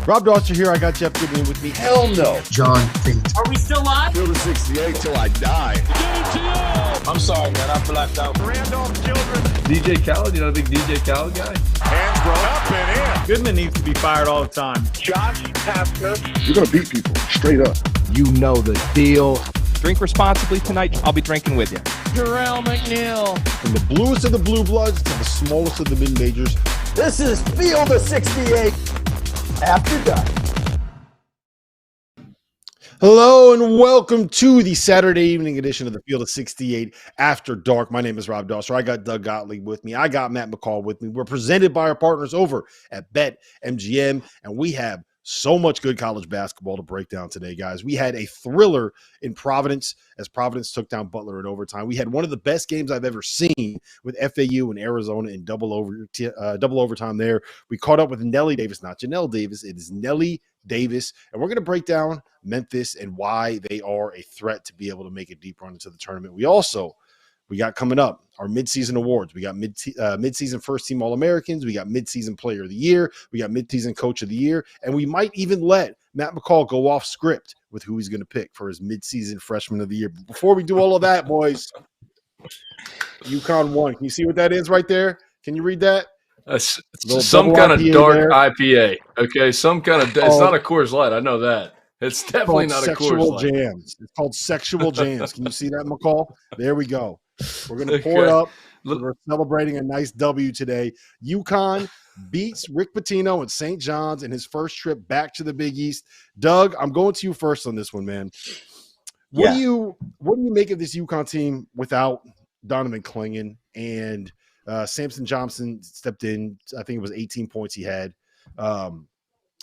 Rob Dauster here. I got Jeff Goodman with me. Hell no. John Fink. Are we still live? Field of 68 till I die. I'm sorry, man. I blacked out. Randolph Children. DJ Khaled, you know the big DJ Khaled guy? Hands thrown up and in. Goodman needs to be fired all the time. Josh Pastner. You're going to beat people straight up. You know the deal. Drink responsibly tonight. I'll be drinking with you. Jarrell McNeil. From the bluest of the blue bloods to the smallest of the mid-majors. This is Field of 68 after dark. Hello and welcome to the Saturday evening edition of the Field of 68 After Dark. My name is Rob Dauster. I got Doug Gottlieb with me. I got Matt McCall with me. We're presented by our partners over at BetMGM, and we have so much good college basketball to break down today, guys. We had a thriller in Providence as Providence took down Butler in overtime. We had one of the best games I've ever seen with FAU and Arizona in double overtime there. We caught up with Nelly Davis, not Janelle Davis. It is Nelly Davis, and we're going to break down Memphis and why they are a threat to be able to make a deep run into the tournament. We got coming up our midseason awards. We got midseason first-team All-Americans. We got midseason Player of the Year. We got midseason Coach of the Year. And we might even let Matt McCall go off script with who he's going to pick for his midseason Freshman of the Year. But before we do all of that, boys, UConn won. Can you see what that is right there? Can you read that? Some kind of IPA dark there. IPA. Okay, some kind of. It's not a Coors Light. I know that. It's definitely not a Coors Light. Jams. It's called Sexual Jams. Can you see that, McCall? There we go. We're going to pour it up. We're celebrating a nice W today. UConn beats Rick Pitino and St. John's in his first trip back to the Big East. Doug, I'm going to you first on this one, man. What do you make of this UConn team without Donovan Clingan and Samson Johnson stepped in? I think it was 18 points he had. I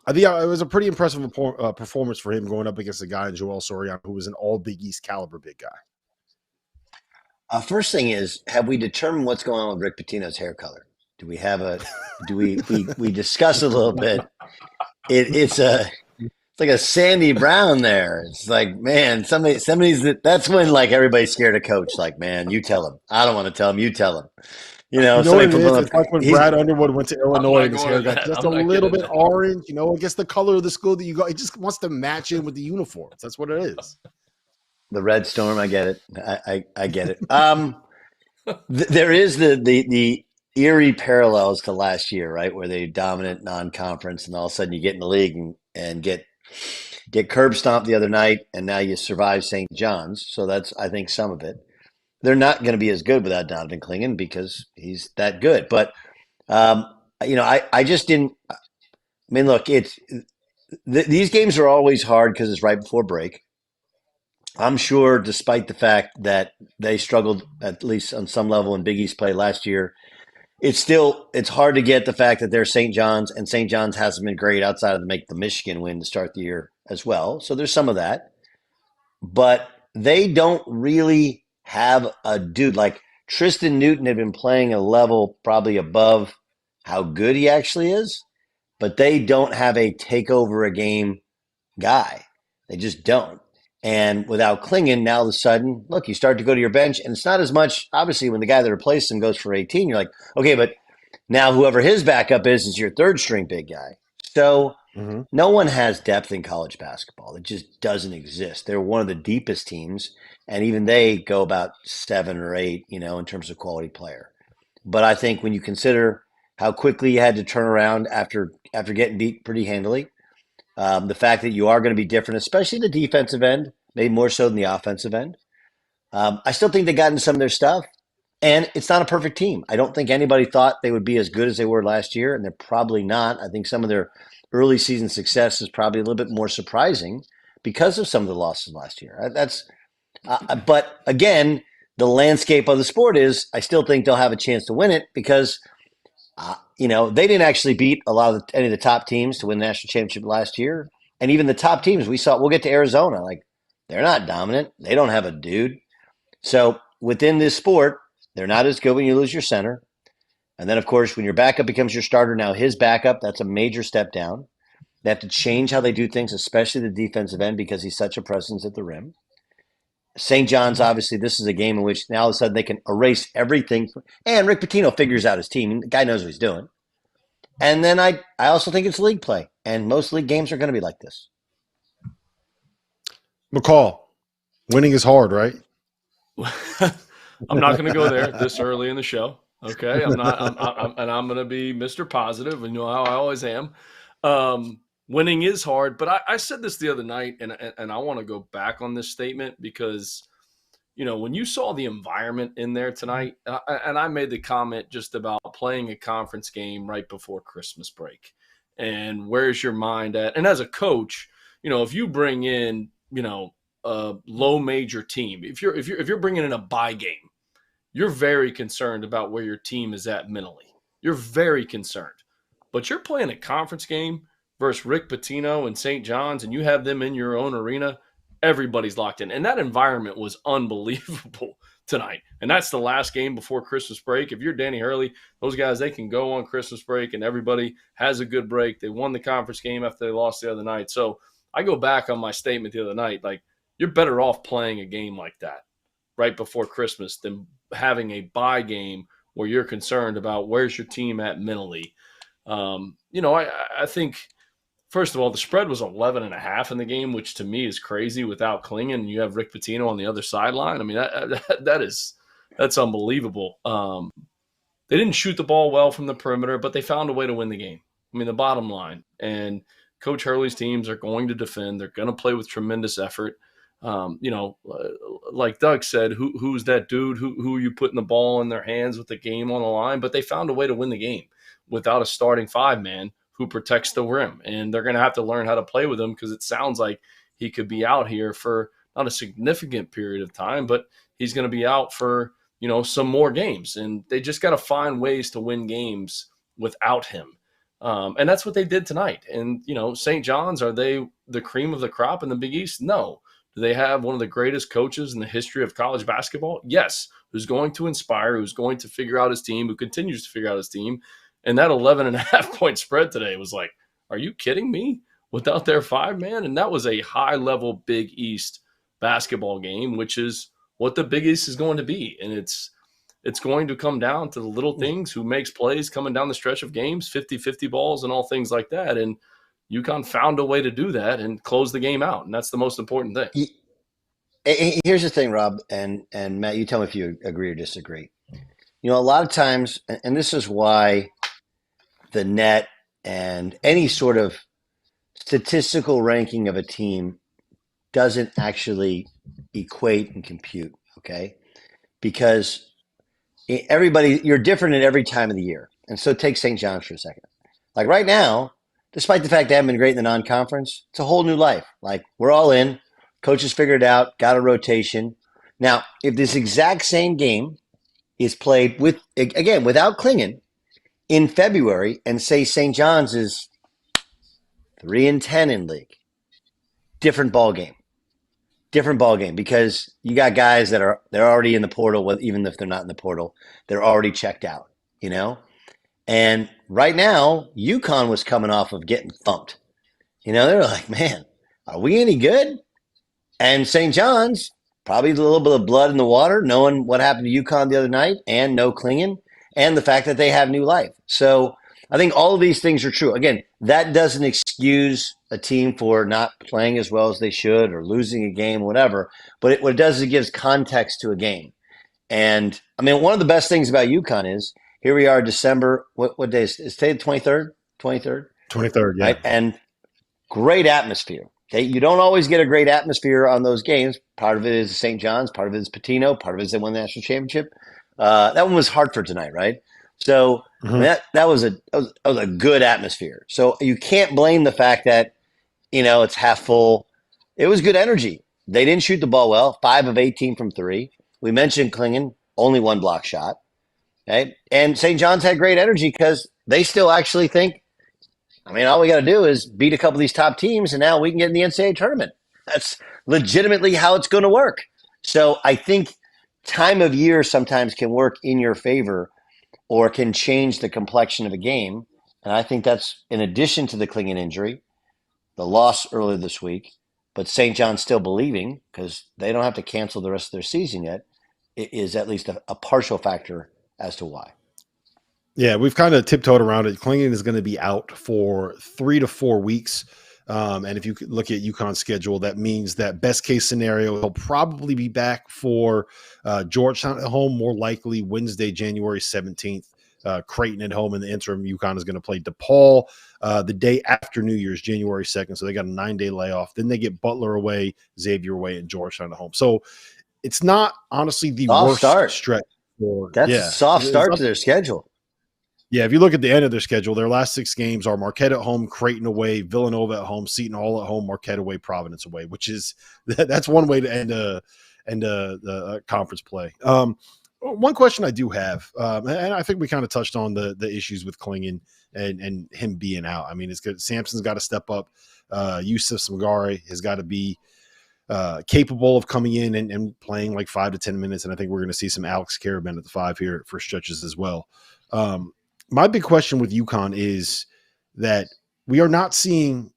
think it was a pretty impressive performance for him going up against a guy in Joel Soriano who was an all Big East caliber big guy. First thing is, have we determined what's going on with Rick Pitino's hair color? Do we have we discussed a little bit? It's like a sandy brown there. It's like, man, that's when like everybody's scared of coach. Like, man, you tell him. I don't want to tell him. You tell him. What it is? It's like when Brad Underwood went to Illinois and his hair got just a little bit orange. I guess the color of the school that you go, it just wants to match in with the uniforms. That's what it is. The Red Storm, I get it. I get it. There is the eerie parallels to last year, right, where they dominant non-conference, and all of a sudden you get in the league and get curb stomped the other night, and now you survive St. John's. So that's, I think, some of it. They're not going to be as good without Donovan Clingan because he's that good. But I just didn't. I mean, look, these games are always hard because it's right before break. I'm sure, despite the fact that they struggled at least on some level in Big East play last year, it's hard to get the fact that they're St. John's, and St. John's hasn't been great outside of the Michigan win to start the year as well. So there's some of that, but they don't really have a dude like Tristan Newton had been playing a level probably above how good he actually is, but they don't have a takeover a game guy. They just don't. And without Clingan, now all of a sudden, look, you start to go to your bench, and it's not as much, obviously, when the guy that replaced him goes for 18, you're like, okay, but now whoever his backup is your third string big guy. So no one has depth in college basketball. It just doesn't exist. They're one of the deepest teams, and even they go about 7 or 8, in terms of quality player. But I think when you consider how quickly you had to turn around after getting beat pretty handily, the fact that you are going to be different, especially the defensive end, maybe more so than the offensive end. I still think they got in some of their stuff, and it's not a perfect team. I don't think anybody thought they would be as good as they were last year, and they're probably not. I think some of their early season success is probably a little bit more surprising because of some of the losses last year. But again, the landscape of the sport is I still think they'll have a chance to win it because they didn't actually beat any of the top teams to win the national championship last year. And even the top teams we'll get to Arizona. Like, they're not dominant. They don't have a dude. So within this sport, they're not as good when you lose your center. And then, of course, when your backup becomes your starter, now his backup, that's a major step down. They have to change how they do things, especially the defensive end, because he's such a presence at the rim. St. John's, obviously, this is a game in which now all of a sudden they can erase everything. And Rick Pitino figures out his team. The guy knows what he's doing. And then I also think it's league play, and most league games are going to be like this. McCall, winning is hard, right? I'm not going to go there this early in the show. Okay, I'm not, and I'm going to be Mr. Positive, and you know how I always am. Winning is hard, but I said this the other night, and I want to go back on this statement because, you know, when you saw the environment in there tonight, and I made the comment just about playing a conference game right before Christmas break, and where's your mind at? And as a coach, you know, if you bring in, you know, a low major team, if you're bringing in a bye game, you're very concerned about where your team is at mentally. You're very concerned. But you're playing a conference game versus Rick Pitino and St. John's, and you have them in your own arena, everybody's locked in. And that environment was unbelievable tonight. And that's the last game before Christmas break. If you're Danny Hurley, those guys, they can go on Christmas break, and everybody has a good break. They won the conference game after they lost the other night. So I go back on my statement the other night, like, you're better off playing a game like that right before Christmas than having a bye game where you're concerned about where's your team at mentally. You know, I think, first of all, the spread was 11.5 in the game, which to me is crazy without Klingon. And you have Rick Pitino on the other sideline. I mean, that's unbelievable. They didn't shoot the ball well from the perimeter, but they found a way to win the game. I mean, the bottom line. And Coach Hurley's teams are going to defend. They're going to play with tremendous effort. You know, like Doug said, who's that dude? Who are you putting the ball in their hands with the game on the line? But they found a way to win the game without a starting 5-man who protects the rim. And they're going to have to learn how to play with him because it sounds like he could be out here for not a significant period of time, but he's going to be out for, you know, some more games. And they just got to find ways to win games without him. And that's what they did tonight. And, you know, St. John's, are they the cream of the crop in the Big East? No. Do they have one of the greatest coaches in the history of college basketball? Yes. Who's going to inspire, who's going to figure out his team, who continues to figure out his team. And that 11.5-point spread today was like, are you kidding me? Without their 5-man? And that was a high-level Big East basketball game, which is what the Big East is going to be. And it's going to come down to the little things, who makes plays coming down the stretch of games, 50-50 balls and all things like that. And UConn found a way to do that and close the game out. And that's the most important thing. Here's the thing, Rob, and Matt, you tell me if you agree or disagree. You know, a lot of times, and this is why the net and any sort of statistical ranking of a team doesn't actually equate and compute, okay? Because everybody, you're different at every time of the year. And so take St. John's for a second. Like right now, despite the fact they haven't been great in the non-conference, it's a whole new life. Like, we're all in. Coaches figured it out, got a rotation. Now, if this exact same game is played with, again, without Klingon in February, and say St. John's is 3-10 in league, different ball game. Different ball game, because you got guys that they're already in the portal, even if they're not in the portal, they're already checked out, you know? And right now, UConn was coming off of getting thumped. You know, they were like, man, are we any good? And St. John's, probably a little bit of blood in the water, knowing what happened to UConn the other night, and no Klingon, and the fact that they have new life. So I think all of these things are true. Again, that doesn't excuse a team for not playing as well as they should or losing a game, whatever. But what it does is it gives context to a game. And, I mean, one of the best things about UConn is, here we are, December. What day is today? The 23rd? 23rd? 23rd, yeah. Right? And great atmosphere. Okay, you don't always get a great atmosphere on those games. Part of it is St. John's. Part of it is Pitino. Part of it is they won the national championship. That one was Hartford tonight, right? So that was a good atmosphere. So you can't blame the fact that, you know, it's half full. It was good energy. They didn't shoot the ball well. 5 of 18 from 3. We mentioned Klingon, only 1 block shot. Okay? And St. John's had great energy because they still actually think, I mean, all we got to do is beat a couple of these top teams, and now we can get in the NCAA tournament. That's legitimately how it's going to work. So I think time of year sometimes can work in your favor or can change the complexion of a game. And I think that's in addition to the Klingon injury, the loss earlier this week, but St. John's still believing, because they don't have to cancel the rest of their season yet, it is at least a partial factor as to why. Yeah, we've kind of tiptoed around it. Klingon is going to be out for 3 to 4 weeks. And if you could look at UConn's schedule, that means that best case scenario, he'll probably be back for Georgetown at home, more likely Wednesday, January 17th. Creighton at home in the interim. UConn is going to play DePaul the day after New Year's, January 2nd. So they got a 9-day layoff. Then they get Butler away, Xavier away, and Georgetown at home. So it's not honestly the worst stretch. That's a soft start to their schedule. Yeah, if you look at the end of their schedule, their last 6 games are Marquette at home, Creighton away, Villanova at home, Seton Hall at home, Marquette away, Providence away, which is that's one way to end a conference play. One question I do have, and I think we kind of touched on the issues with Klingon and him being out. I mean, it's good. Sampson's got to step up. Yusuf Smagari has got to be capable of coming in and playing like 5 to 10 minutes. And I think we're going to see some Alex Caravan at the 5 here for stretches as well. My big question with UConn is that we are not seeing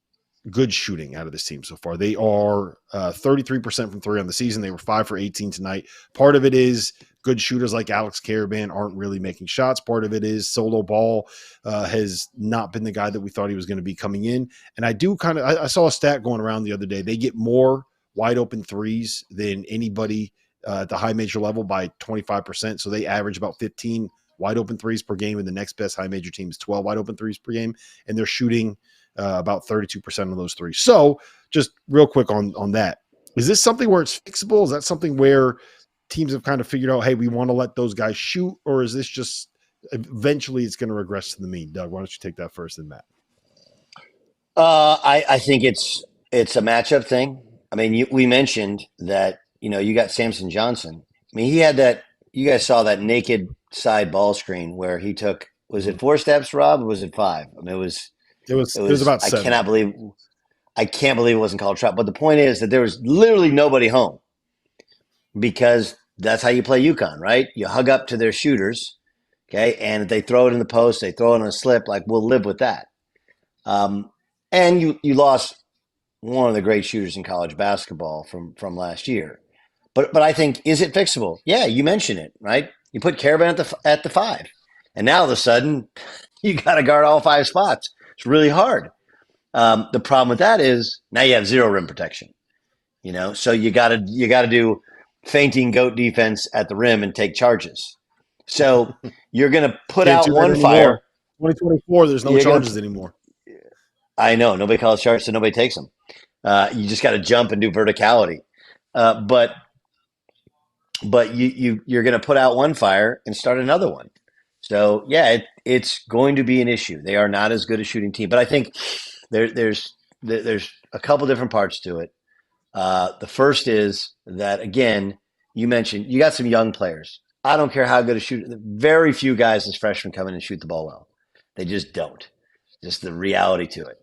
good shooting out of this team so far. They are 33% from 3 on the season. They were 5 for 18 tonight. Part of it is good shooters like Alex Caravan aren't really making shots. Part of it is Solo Ball has not been the guy that we thought he was going to be coming in. And I saw a stat going around the other day. They get more wide open threes than anybody at the high major level by 25%. So they average about 15 wide open threes per game, and the next best high major team is 12 wide open threes per game, and they're shooting about 32% of those threes. So just real quick on that, is this something where it's fixable? Is that something where teams have kind of figured out, hey, we want to let those guys shoot, or is this just eventually it's going to regress to the mean? Doug, why don't you take that first, and Matt? I think it's a matchup thing. I mean, we mentioned that, you got Samson Johnson. I mean, he had that, you guys saw that naked side ball screen where he took, was it 4 steps, Rob, or was it 5? I mean, it was about 7. I can't believe it wasn't called a trap. But the point is that there was literally nobody home because that's how you play UConn, right? You hug up to their shooters, okay? And if they throw it in the post, they throw it on a slip, like we'll live with that. And you lost one of the great shooters in college basketball from last year. But I think, is it fixable? Yeah, you mentioned it, right? You put Caravan at the 5, and now all of a sudden you got to guard all 5 spots. It's really hard. The problem with that is now you have 0 rim protection. So you got to do fainting goat defense at the rim and take charges. So you're going to put out one fire. 2024, there's no charges anymore. I know nobody calls charges, so nobody takes them. You just got to jump and do verticality. But you're going to put out one fire and start another one. So yeah, it's going to be an issue. They are not as good a shooting team, but I think there's a couple different parts to it. The first is that, again, you mentioned you got some young players. I don't care how good a shooter. Very few guys as freshmen come in and shoot the ball well. They just don't. Just the reality to it.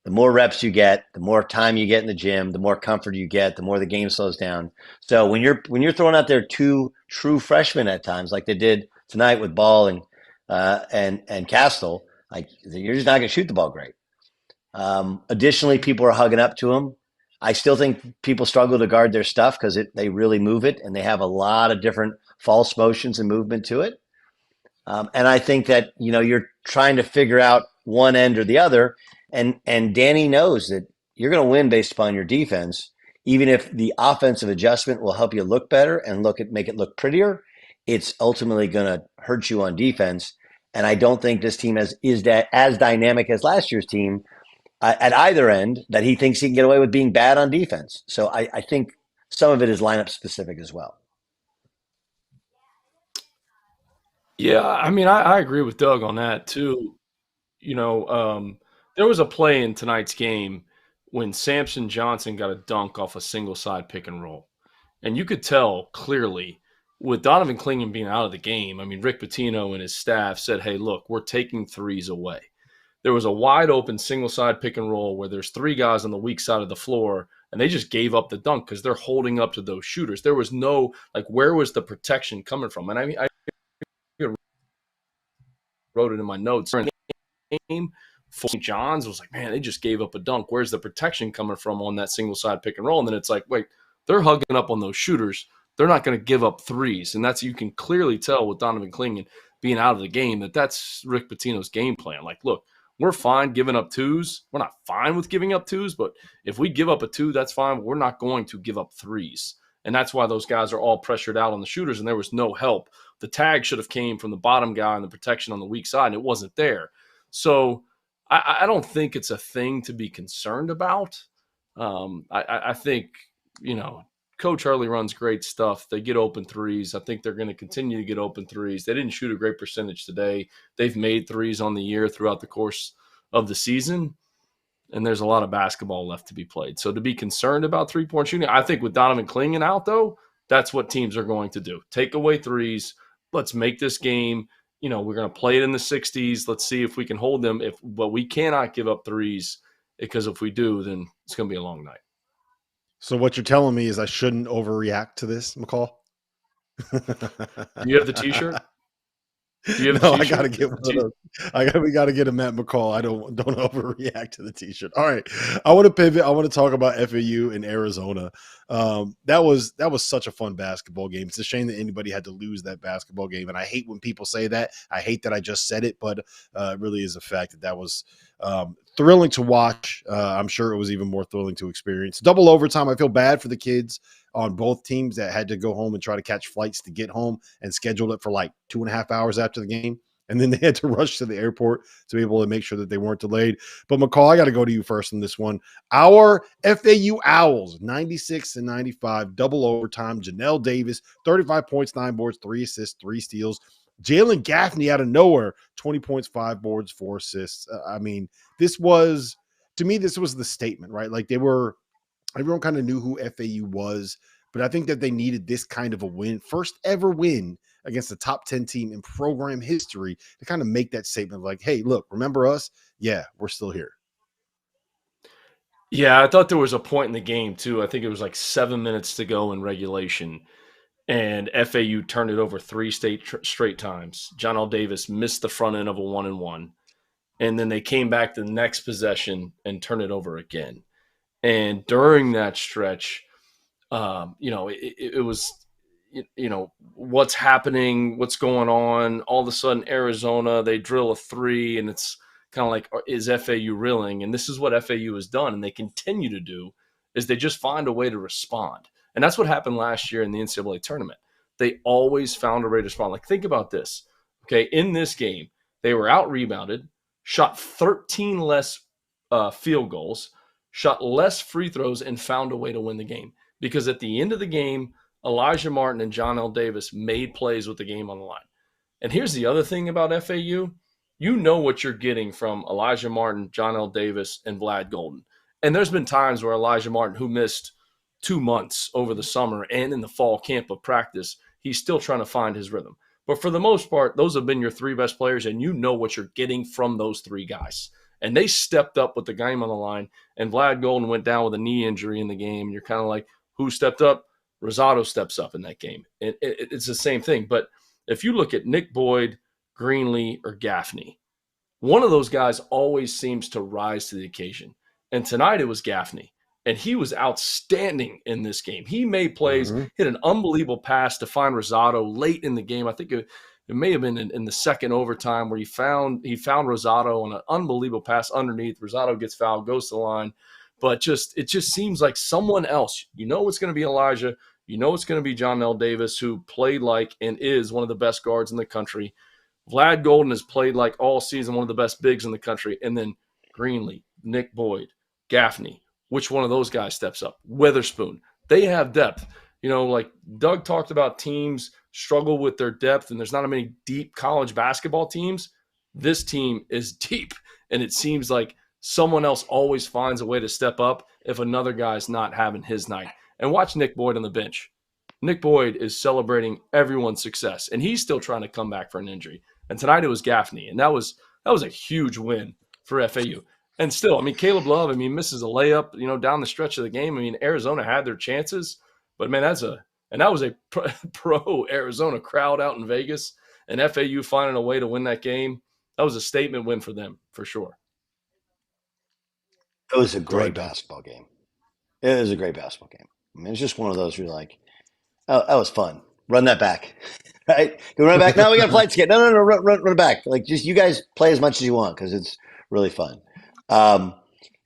The more reps you get, the more time you get in the gym, the more comfort you get, the more the game slows down. So when you're throwing out there 2 true freshmen at times, like they did tonight with Ball and Castle, like you're just not going to shoot the ball great. Additionally, people are hugging up to them. I still think people struggle to guard their stuff because they really move it, and they have a lot of different false motions and movement to it. And I think that you're trying to figure out one end or the other. And Danny knows that you're going to win based upon your defense, even if the offensive adjustment will help you look better and make it look prettier. It's ultimately going to hurt you on defense. And I don't think this team is as dynamic as last year's team at either end, that he thinks he can get away with being bad on defense. So I think some of it is lineup specific as well. Yeah, I mean, I agree with Doug on that too. There was a play in tonight's game when Samson Johnson got a dunk off a single side pick and roll. And you could tell clearly with Donovan Klingon being out of the game. I mean, Rick Pitino and his staff said, hey, look, we're taking threes away. There was a wide open single side pick and roll where there's 3 guys on the weak side of the floor, and they just gave up the dunk because they're holding up to those shooters. There was no, where was the protection coming from? And I mean, I wrote it in my notes. During the game, St. John's was like, man, they just gave up a dunk. Where's the protection coming from on that single side pick and roll? And then it's like, wait, they're hugging up on those shooters. They're not going to give up threes. And you can clearly tell with Donovan Klingon. being out of the game, that's Rick Pitino's game plan. Like, look, we're fine giving up twos. We're not fine with giving up twos, but if we give up a two, that's fine. We're not going to give up threes. And that's why those guys are all pressured out on the shooters, and there was no help. The tag should have came from the bottom guy and the protection on the weak side, and it wasn't there. So I don't think it's a thing to be concerned about. I think, Coach Hurley runs great stuff. They get open threes. I think they're going to continue to get open threes. They didn't shoot a great percentage today. They've made threes on the year throughout the course of the season, and there's a lot of basketball left to be played. So to be concerned about three-point shooting, I think with Donovan Clingan out, though, that's what teams are going to do. Take away threes. Let's make this game. We're going to play it in the 60s. Let's see if we can hold them. But we cannot give up threes, because if we do, then it's going to be a long night. So what you're telling me is I shouldn't overreact to this, McCall? Do you have the T-shirt? No, I gotta get one of those. We gotta get a Matt McCall. I don't overreact to the T-shirt. All right, I want to pivot. I want to talk about FAU in Arizona. That was such a fun basketball game. It's a shame that anybody had to lose that basketball game, and I hate when people say that. I hate that I just said it, but it really is a fact that was thrilling to watch. I'm sure it was even more thrilling to experience. Double overtime. I feel bad for the kids on both teams that had to go home and try to catch flights to get home and scheduled it for like 2.5 hours after the game. And then they had to rush to the airport to be able to make sure that they weren't delayed. But McCall, I got to go to you first on this one. Our FAU Owls, 96-95, double overtime. Nelly Davis, 35 points, 9 boards, 3 assists, 3 steals. Jalen Gaffney out of nowhere, 20 points, 5 boards, 4 assists. This was the statement, right? Like everyone kind of knew who FAU was, but I think that they needed this kind of a win, first ever win against the top 10 team in program history, to kind of make that statement like, hey, look, remember us? Yeah, we're still here. Yeah, I thought there was a point in the game, too. I think it was like 7 minutes to go in regulation, and FAU turned it over 3 straight times. Nelly Davis missed the front end of a 1-and-1, and then they came back the next possession and turned it over again. And during that stretch, it was, what's happening, what's going on. All of a sudden, Arizona, they drill a 3, and it's kind of like, is FAU reeling? And this is what FAU has done, and they continue to do, is they just find a way to respond. And that's what happened last year in the NCAA tournament. They always found a way to respond. Like, think about this. Okay, in this game, they were out-rebounded, shot 13 less field goals, shot less free throws, and found a way to win the game. Because at the end of the game, Elijah Martin and Nelly Davis made plays with the game on the line. And here's the other thing about FAU. You know what you're getting from Elijah Martin, Nelly Davis, and Vlad Golden. And there's been times where Elijah Martin, who missed 2 months over the summer and in the fall camp of practice, he's still trying to find his rhythm. But for the most part, those have been your 3 best players, and you know what you're getting from those 3 guys. And they stepped up with the game on the line, and Vlad Golden went down with a knee injury in the game. And you're kind of like, who stepped up? Rosado steps up in that game. It's the same thing. But if you look at Nick Boyd, Greenlee, or Gaffney, one of those guys always seems to rise to the occasion. And tonight it was Gaffney. And he was outstanding in this game. He made plays, hit an unbelievable pass to find Rosado late in the game. I think it may have been in the second overtime where he found Rosado on an unbelievable pass underneath. Rosado gets fouled, goes to the line. But it just seems like someone else. You know it's going to be Elijah. You know it's going to be Nelly Davis, who played like and is one of the best guards in the country. Vlad Golden has played like all season, one of the best bigs in the country. And then Greenlee, Nick Boyd, Gaffney. Which one of those guys steps up? Witherspoon. They have depth. Like Doug talked about, teams struggle with their depth, and there's not many deep college basketball teams. This team is deep, and it seems like someone else always finds a way to step up if another guy's not having his night. And watch Nick Boyd on the bench. Nick Boyd is celebrating everyone's success, and he's still trying to come back for an injury. And tonight it was Gaffney, and that was a huge win for FAU. And still, Caleb Love, misses a layup, down the stretch of the game. Arizona had their chances, but man, that was a pro Arizona crowd out in Vegas, and FAU finding a way to win that game. That was a statement win for them, for sure. It was a great basketball game. It was a great basketball game. It's just one of those where you're like, oh, that was fun. Run that back. right? You run it back. No, we got a flight ticket. No, run it back. Like, just you guys play as much as you want because it's really fun.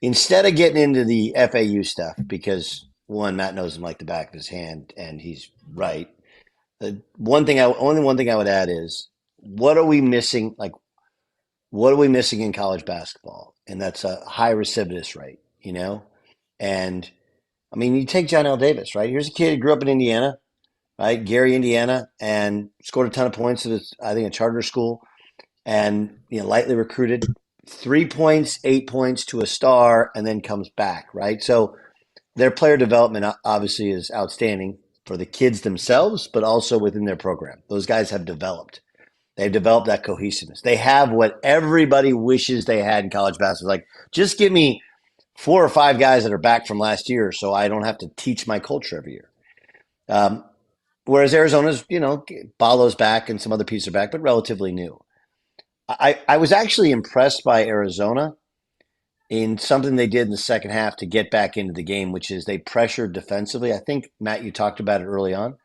Instead of getting into the FAU stuff, because one, Matt knows him like the back of his hand, and he's right. The only one thing I would add is, what are we missing? Like, what are we missing in college basketball? And that's a high recidivist rate, And I mean, you take John L. Davis, right? Here's a kid who grew up in Indiana, right? Gary, Indiana, and scored a ton of points at I think a charter school, and lightly recruited, 3 points, 8 points to a star, and then comes back, right? So their player development obviously is outstanding for the kids themselves, but also within their program. Those guys have developed. They've developed that cohesiveness. They have what everybody wishes they had in college basketball. Like, just give me 4 or 5 guys that are back from last year so I don't have to teach my culture every year. Whereas Arizona's, Balo's back and some other pieces are back, but relatively new. I was actually impressed by Arizona in something they did in the second half to get back into the game, which is they pressured defensively. I think, Matt, you talked about it early on,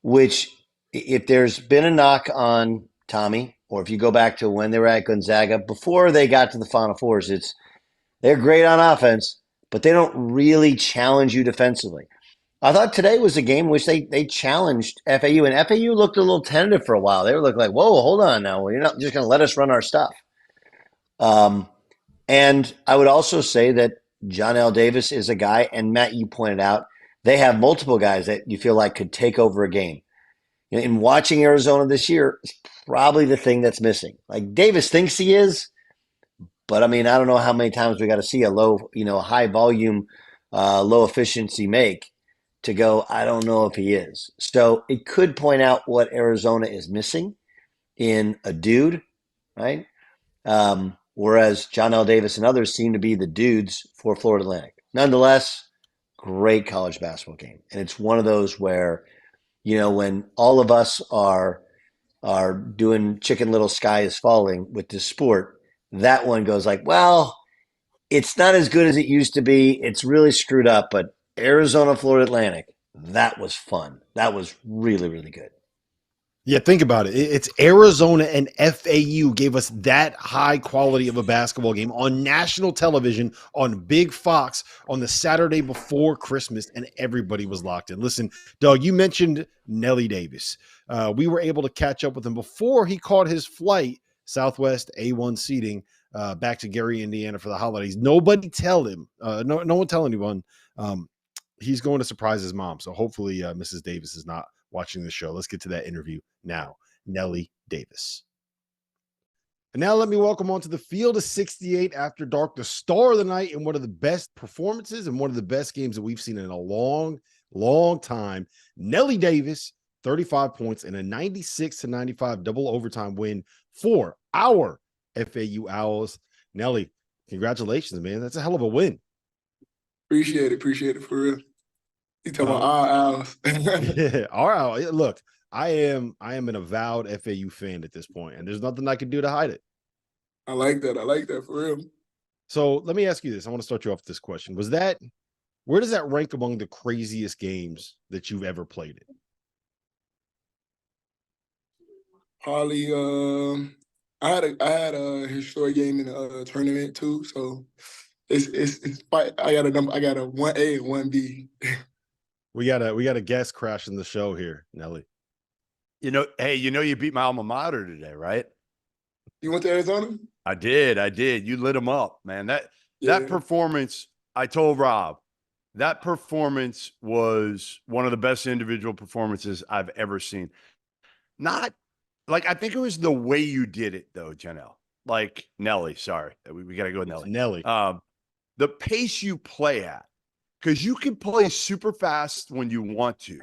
which if there's been a knock on Tommy, or if you go back to when they were at Gonzaga, before they got to the Final Fours, they're great on offense, but they don't really challenge you defensively. I thought today was a game in which they challenged FAU, and FAU looked a little tentative for a while. They were looking like, whoa, hold on now. Well, you're not just going to let us run our stuff. And I would also say that John L. Davis is a guy, and Matt, you pointed out, they have multiple guys that you feel like could take over a game. In watching Arizona this year, it's probably the thing that's missing. Like, Davis thinks he is, but I mean, I don't know how many times we got to see a high volume, low efficiency make to go, I don't know if he is. So it could point out what Arizona is missing in a dude, right? Whereas John L. Davis and others seem to be the dudes for Florida Atlantic. Nonetheless, great college basketball game. And it's one of those where, when all of us are doing Chicken Little Sky is Falling with this sport, that one goes like, well, it's not as good as it used to be. It's really screwed up, but Arizona, Florida Atlantic, that was fun. That was really, really good. Yeah, think about it. It's Arizona and FAU gave us that high quality of a basketball game on national television on Big Fox on the Saturday before Christmas, and everybody was locked in. Listen, Doug, you mentioned Nelly Davis. We were able to catch up with him before he caught his flight, Southwest A1 seating, back to Gary, Indiana for the holidays. Nobody tell him, no one tell anyone. He's going to surprise his mom. So hopefully Mrs. Davis is not watching the show. Let's get to that interview now. Nelly Davis. And now let me welcome onto the Field of 68 After Dark, the star of the night and one of the best performances and one of the best games that we've seen in a long, long time. Nelly Davis, 35 points and a 96-95 double overtime win for our FAU Owls. Nelly, congratulations, man. That's a hell of a win. Appreciate it for real. You talking about our Owls? Yeah, our Owls. Look, I am an avowed FAU fan at this point, and there's nothing I can do to hide it. I like that for real. So let me ask you this. I want to start you off with this question. Where does that rank among the craziest games that you've ever played in? Probably, I had a historic game in a tournament too, so it's I got a 1A and 1B. We got a guest crashing the show here, Nelly. You beat my alma mater today, right? You went to Arizona? I did. You lit them up, man. That performance, I told Rob, that performance was one of the best individual performances I've ever seen. Not like, I think it was the way you did it though, Janelle. Like Nelly, sorry. We got to go with Nelly. Nelly. The pace you play at, because you can play super fast when you want to,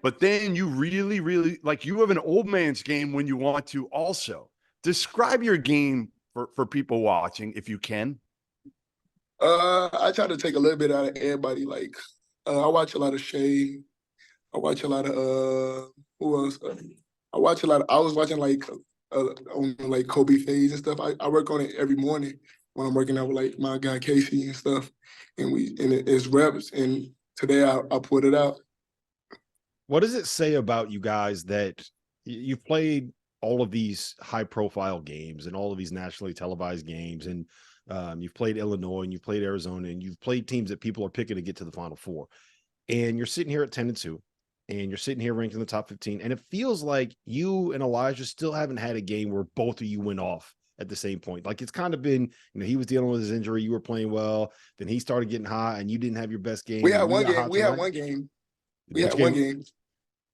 but then you really, really, like, you have an old man's game when you want to also. Describe your game for people watching, if you can. I try to take a little bit out of everybody. Like, I watch a lot of Shea. I watch a lot of who else? I was watching on like Kobe Phase and stuff. I work on it every morning when I'm working out with like my guy Casey and stuff, and it's reps. And today I put it out. What does it say about you guys that you've played all of these high profile games and all of these nationally televised games, and you've played Illinois and you've played Arizona and you've played teams that people are picking to get to the Final Four, and you're sitting here at 10-2, and you're sitting here ranked in the top 15, and it feels like you and Elijah still haven't had a game where both of you went off at the same point. Like it's kind of been, he was dealing with his injury, you were playing well, then he started getting hot, and you didn't have your best game. We had one game. We had one game. We had one game.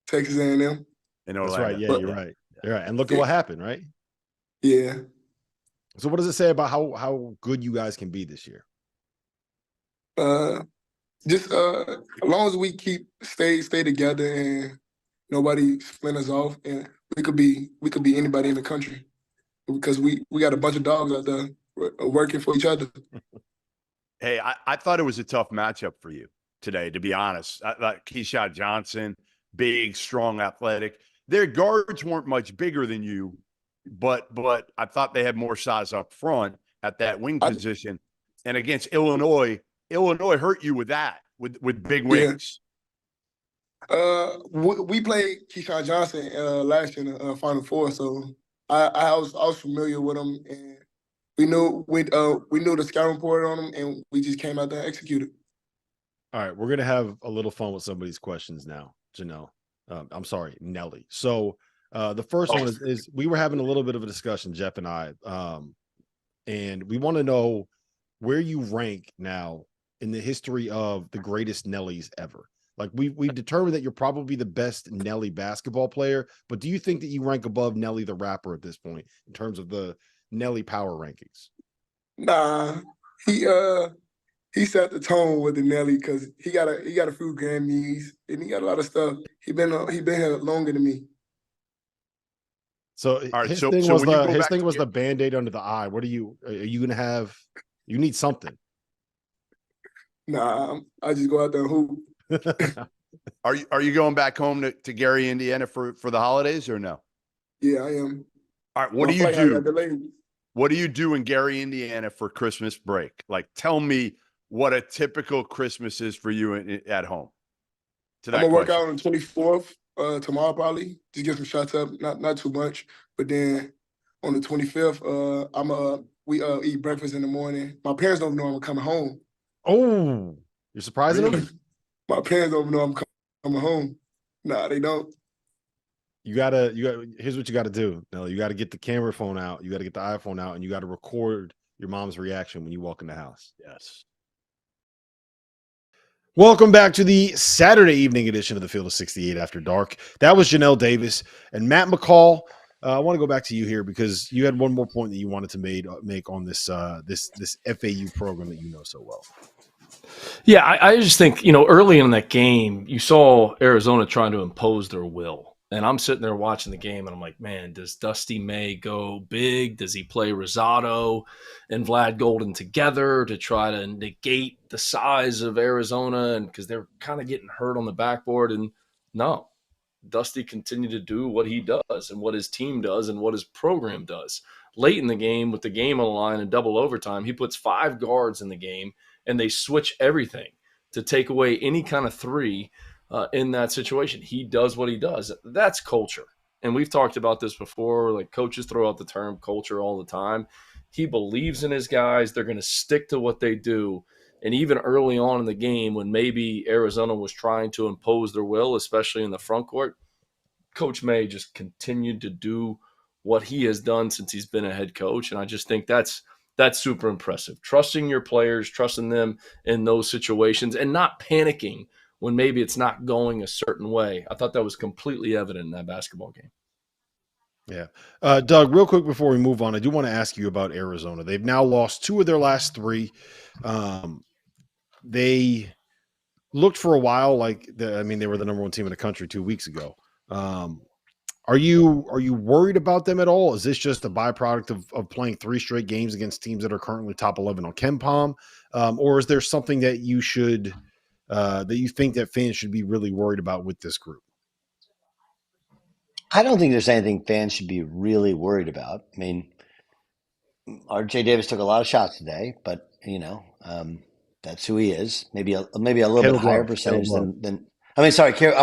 Texas A&M. That's right. Yeah, you're right. You're right. And look at what happened, right? Yeah. So what does it say about how good you guys can be this year? Just as long as we stay together and nobody splinters off, and we could be anybody in the country, because we got a bunch of dogs out there working for each other. Hey, I thought it was a tough matchup for you today, to be honest. Like Keyshawn Johnson, big, strong, athletic. Their guards weren't much bigger than you, but I thought they had more size up front at that wing position. And against Illinois hurt you with that, with big wings. We played Keyshawn Johnson last year in the Final Four, so I was familiar with him, and we knew the scouting report on him, and we just came out there and executed. All right, we're gonna have a little fun with some of these questions now, Janelle. I'm sorry, Nelly. So the first one is we were having a little bit of a discussion, Jeff and I, and we want to know where you rank now in the history of the greatest Nellys ever. Like we've determined that you're probably the best Nelly basketball player, but do you think that you rank above Nelly the rapper at this point in terms of the Nelly power rankings? Nah, he set the tone with the Nelly, because he got a few Grammys and he got a lot of stuff. He been here longer than me. So his thing was the Band-Aid under the eye. What are you gonna have? You need something. Nah, I just go out there and hoop. Are you going back home to Gary, Indiana for the holidays, or no? Yeah, I am. All right, what do you do? What do you do in Gary, Indiana for Christmas break? Like, tell me what a typical Christmas is for you at home. I'm gonna work out on the 24th, tomorrow probably. Just get some shots up, not too much. But then on the 25th, we eat breakfast in the morning. My parents don't know I'm coming home. Oh, you're surprising them? My parents don't know I'm coming home. Nah, they don't. Here's what you gotta do. No, you gotta get the camera phone out, you gotta get the iPhone out, and you gotta record your mom's reaction when you walk in the house. Yes. Welcome back to the Saturday evening edition of the Field of 68 After Dark. That was Janelle Davis and Matt McCall. I want to go back to you here because you had one more point that you wanted to make on this FAU program that you know so well. Yeah, I just think, early in that game, you saw Arizona trying to impose their will. And I'm sitting there watching the game, and I'm like, man, does Dusty May go big? Does he play Rosado and Vlad Golden together to try to negate the size of Arizona? And because they're kind of getting hurt on the backboard. And no, Dusty continued to do what he does and what his team does and what his program does. Late in the game, with the game on the line in double overtime, he puts 5 guards in the game, and they switch everything to take away any kind of three in that situation. He does what he does. That's culture. And we've talked about this before. Like, coaches throw out the term culture all the time. He believes in his guys. They're going to stick to what they do. And even early on in the game, when maybe Arizona was trying to impose their will, especially in the front court, Coach May just continued to do what he has done since he's been a head coach. And I just think that's super impressive. Trusting your players, trusting them in those situations, and not panicking when maybe it's not going a certain way. I thought that was completely evident in that basketball game. Yeah. Doug, real quick before we move on, I do want to ask you about Arizona. They've now lost 2 of their last 3. They looked for a while like they were the number 1 team in the country 2 weeks ago. Are you worried about them at all? Is this just a byproduct of playing 3 straight games against teams that are currently top 11 on KenPom? Or is there something that you should that you think that fans should be really worried about with this group? I don't think there's anything fans should be really worried about. I mean, RJ Davis took a lot of shots today, but that's who he is. Maybe a little bit higher percentage than I mean, sorry, Caleb.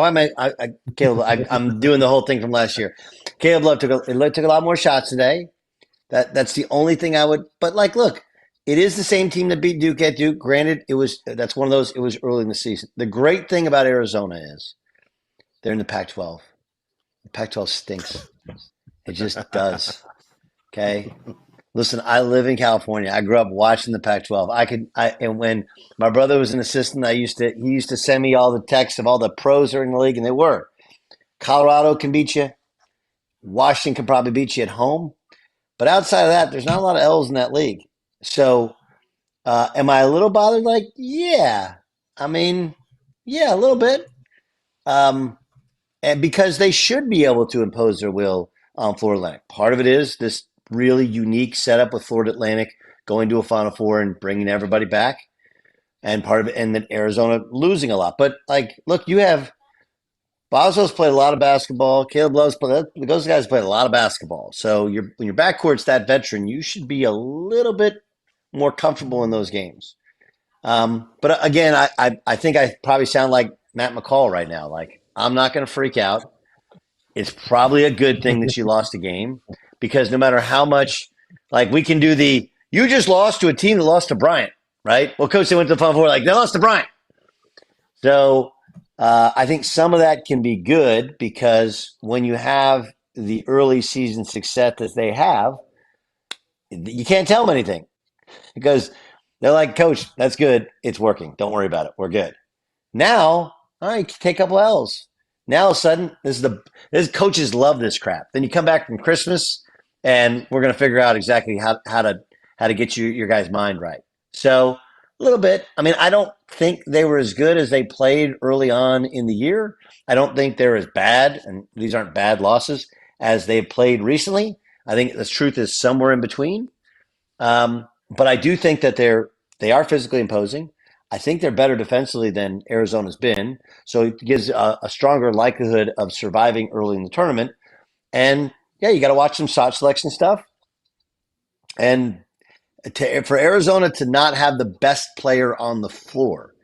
I'm doing the whole thing from last year. Caleb Love took a lot more shots today. That's the only thing I would. But like, look, it is the same team that beat Duke at Duke. Granted, that's one of those. It was early in the season. The great thing about Arizona is they're in the Pac-12. The Pac-12 stinks. It just does. Okay. Listen, I live in California. I grew up watching the Pac-12. And when my brother was an assistant, he used to send me all the texts of all the pros that are in the league, and they were. Colorado can beat you. Washington can probably beat you at home. But outside of that, there's not a lot of L's in that league. So am I a little bothered? Like, yeah. I mean, yeah, a little bit. And because they should be able to impose their will on Florida Atlantic. Part of it is this really unique setup with Florida Atlantic going to a Final Four and bringing everybody back. And part of it, and then Arizona losing a lot. But like, look, you have Boswell's played a lot of basketball. Caleb Love's played. Those guys played a lot of basketball. So when your backcourt's that veteran, you should be a little bit more comfortable in those games. But again, I think I probably sound like Matt McCall right now. Like, I'm not going to freak out. It's probably a good thing that you lost a game because no matter how much, like, we can do you just lost to a team that lost to Bryant, right? Well, coach, they went to the Final Four, like, they lost to Bryant. So I think some of that can be good because when you have the early season success that they have, you can't tell them anything because they're like, coach, that's good. It's working. Don't worry about it. We're good. Now, all right, take a couple L's. Now all of a sudden, this coaches love this crap. Then you come back from Christmas, and we're going to figure out exactly how to get your guys' mind right. So a little bit. I mean, I don't think they were as good as they played early on in the year. I don't think they're as bad, and these aren't bad losses, as they've played recently. I think the truth is somewhere in between. But I do think that they are physically imposing. I think they're better defensively than Arizona's been. So it gives a stronger likelihood of surviving early in the tournament. And, yeah, you got to watch some shot selection stuff. And for Arizona to not have the best player on the floor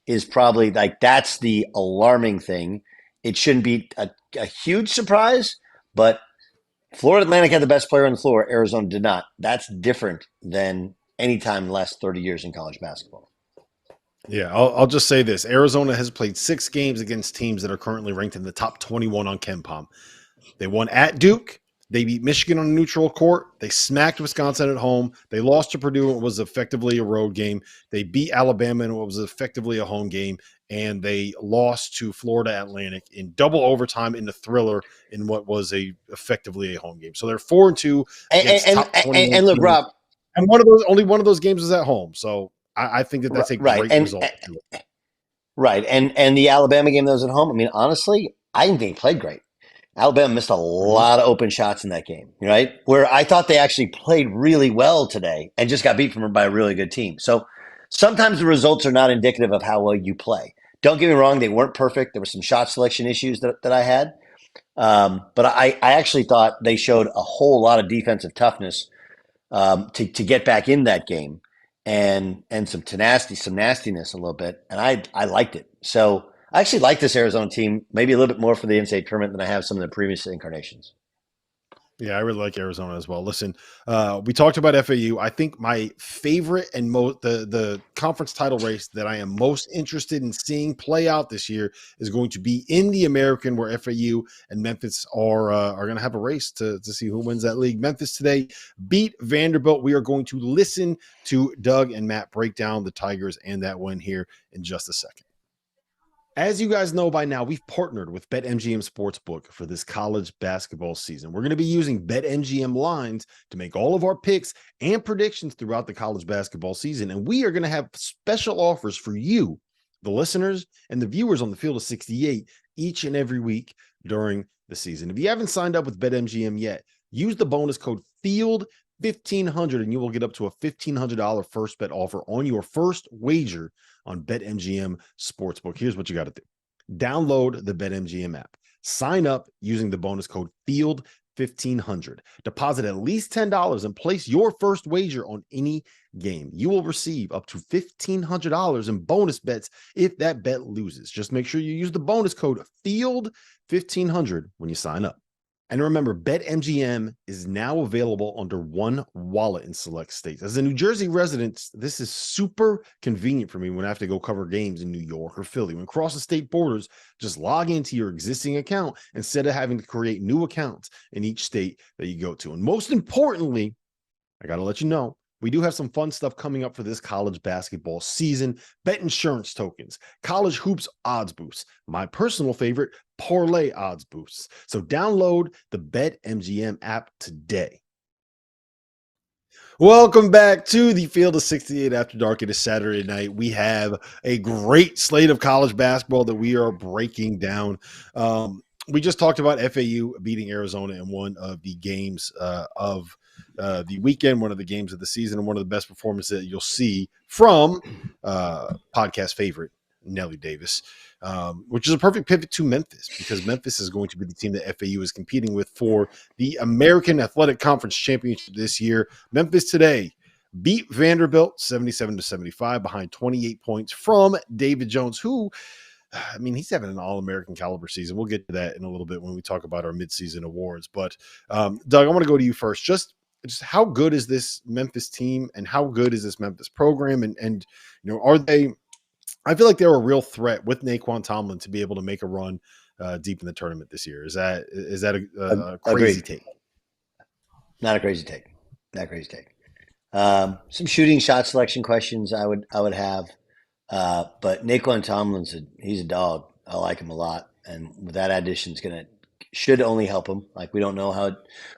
is probably like that's the alarming thing. It shouldn't be a huge surprise, but Florida Atlantic had the best player on the floor. Arizona did not. That's different than any time in the last 30 years in college basketball. Yeah, I'll just say this. Arizona has played 6 games against teams that are currently ranked in the top 21 on KenPom. They won at Duke. They beat Michigan on a neutral court. They smacked Wisconsin at home. They lost to Purdue. It was effectively a road game. They beat Alabama and it was effectively a home game. And they lost to Florida Atlantic in double overtime in the thriller in what was effectively a home game. So they're 4-2. And look, Rob. And only one of those games was at home. So I think that's a great result. Right. And the Alabama game that was at home, I mean, honestly, I didn't think they played great. Alabama missed a lot of open shots in that game, right? Where I thought they actually played really well today and just got beat by a really good team. So sometimes the results are not indicative of how well you play. Don't get me wrong, they weren't perfect. There were some shot selection issues that I had. But I actually thought they showed a whole lot of defensive toughness to get back in that game and some tenacity, some nastiness a little bit. And I liked it. So I actually like this Arizona team maybe a little bit more for the NCAA tournament than I have some of the previous incarnations. Yeah, I really like Arizona as well. Listen, we talked about FAU. I think my favorite and the conference title race that I am most interested in seeing play out this year is going to be in the American, where FAU and Memphis are going to have a race to see who wins that league. Memphis today beat Vanderbilt. We are going to listen to Doug and Matt break down the Tigers and that win here in just a second. As you guys know by now, we've partnered with BetMGM Sportsbook for this college basketball season. We're going to be using BetMGM lines to make all of our picks and predictions throughout the college basketball season. And we are going to have special offers for you, the listeners and the viewers on the Field of 68 each and every week during the season. If you haven't signed up with BetMGM yet, use the bonus code FIELD1500 and you will get up to a $1,500 first bet offer on your first wager on BetMGM Sportsbook. Here's what you got to do. Download the BetMGM app. Sign up using the bonus code $1,500. Deposit at least $10 and place your first wager on any game. You will receive up to $1,500 in bonus bets if that bet loses. Just make sure you use the bonus code FIELD1500 when you sign up. And remember, BetMGM is now available under one wallet in select states. As a New Jersey resident, this is super convenient for me when I have to go cover games in New York or Philly. When crossing state borders, just log into your existing account instead of having to create new accounts in each state that you go to. And most importantly, I got to let you know, we do have some fun stuff coming up for this college basketball season. Bet insurance tokens, college hoops odds boosts, my personal favorite, parlay odds boosts. So download the BetMGM app today. Welcome back to the Field of 68 After Dark. It is Saturday night. We have a great slate of college basketball that we are breaking down. We just talked about FAU beating Arizona in one of the games of the weekend, one of the games of the season, and one of the best performances that you'll see from podcast favorite Nelly Davis, which is a perfect pivot to Memphis, because Memphis is going to be the team that FAU is competing with for the American Athletic Conference Championship this year. Memphis today beat Vanderbilt 77-75 behind 28 points from David Jones, who, I mean, he's having an all-American caliber season. We'll get to that in a little bit when we talk about our midseason awards. But Doug, I want to go to you first. Just how good is this Memphis team, and how good is this Memphis program? And are they? I feel like they're a real threat with Naquan Tomlin to be able to make a run deep in the tournament this year. Is that a crazy take? Not a crazy take. Not a crazy take. Some shooting shot selection questions I would have. But Naquan Tomlin's he's a dog. I like him a lot, and with that addition, should only help him. Like, we don't know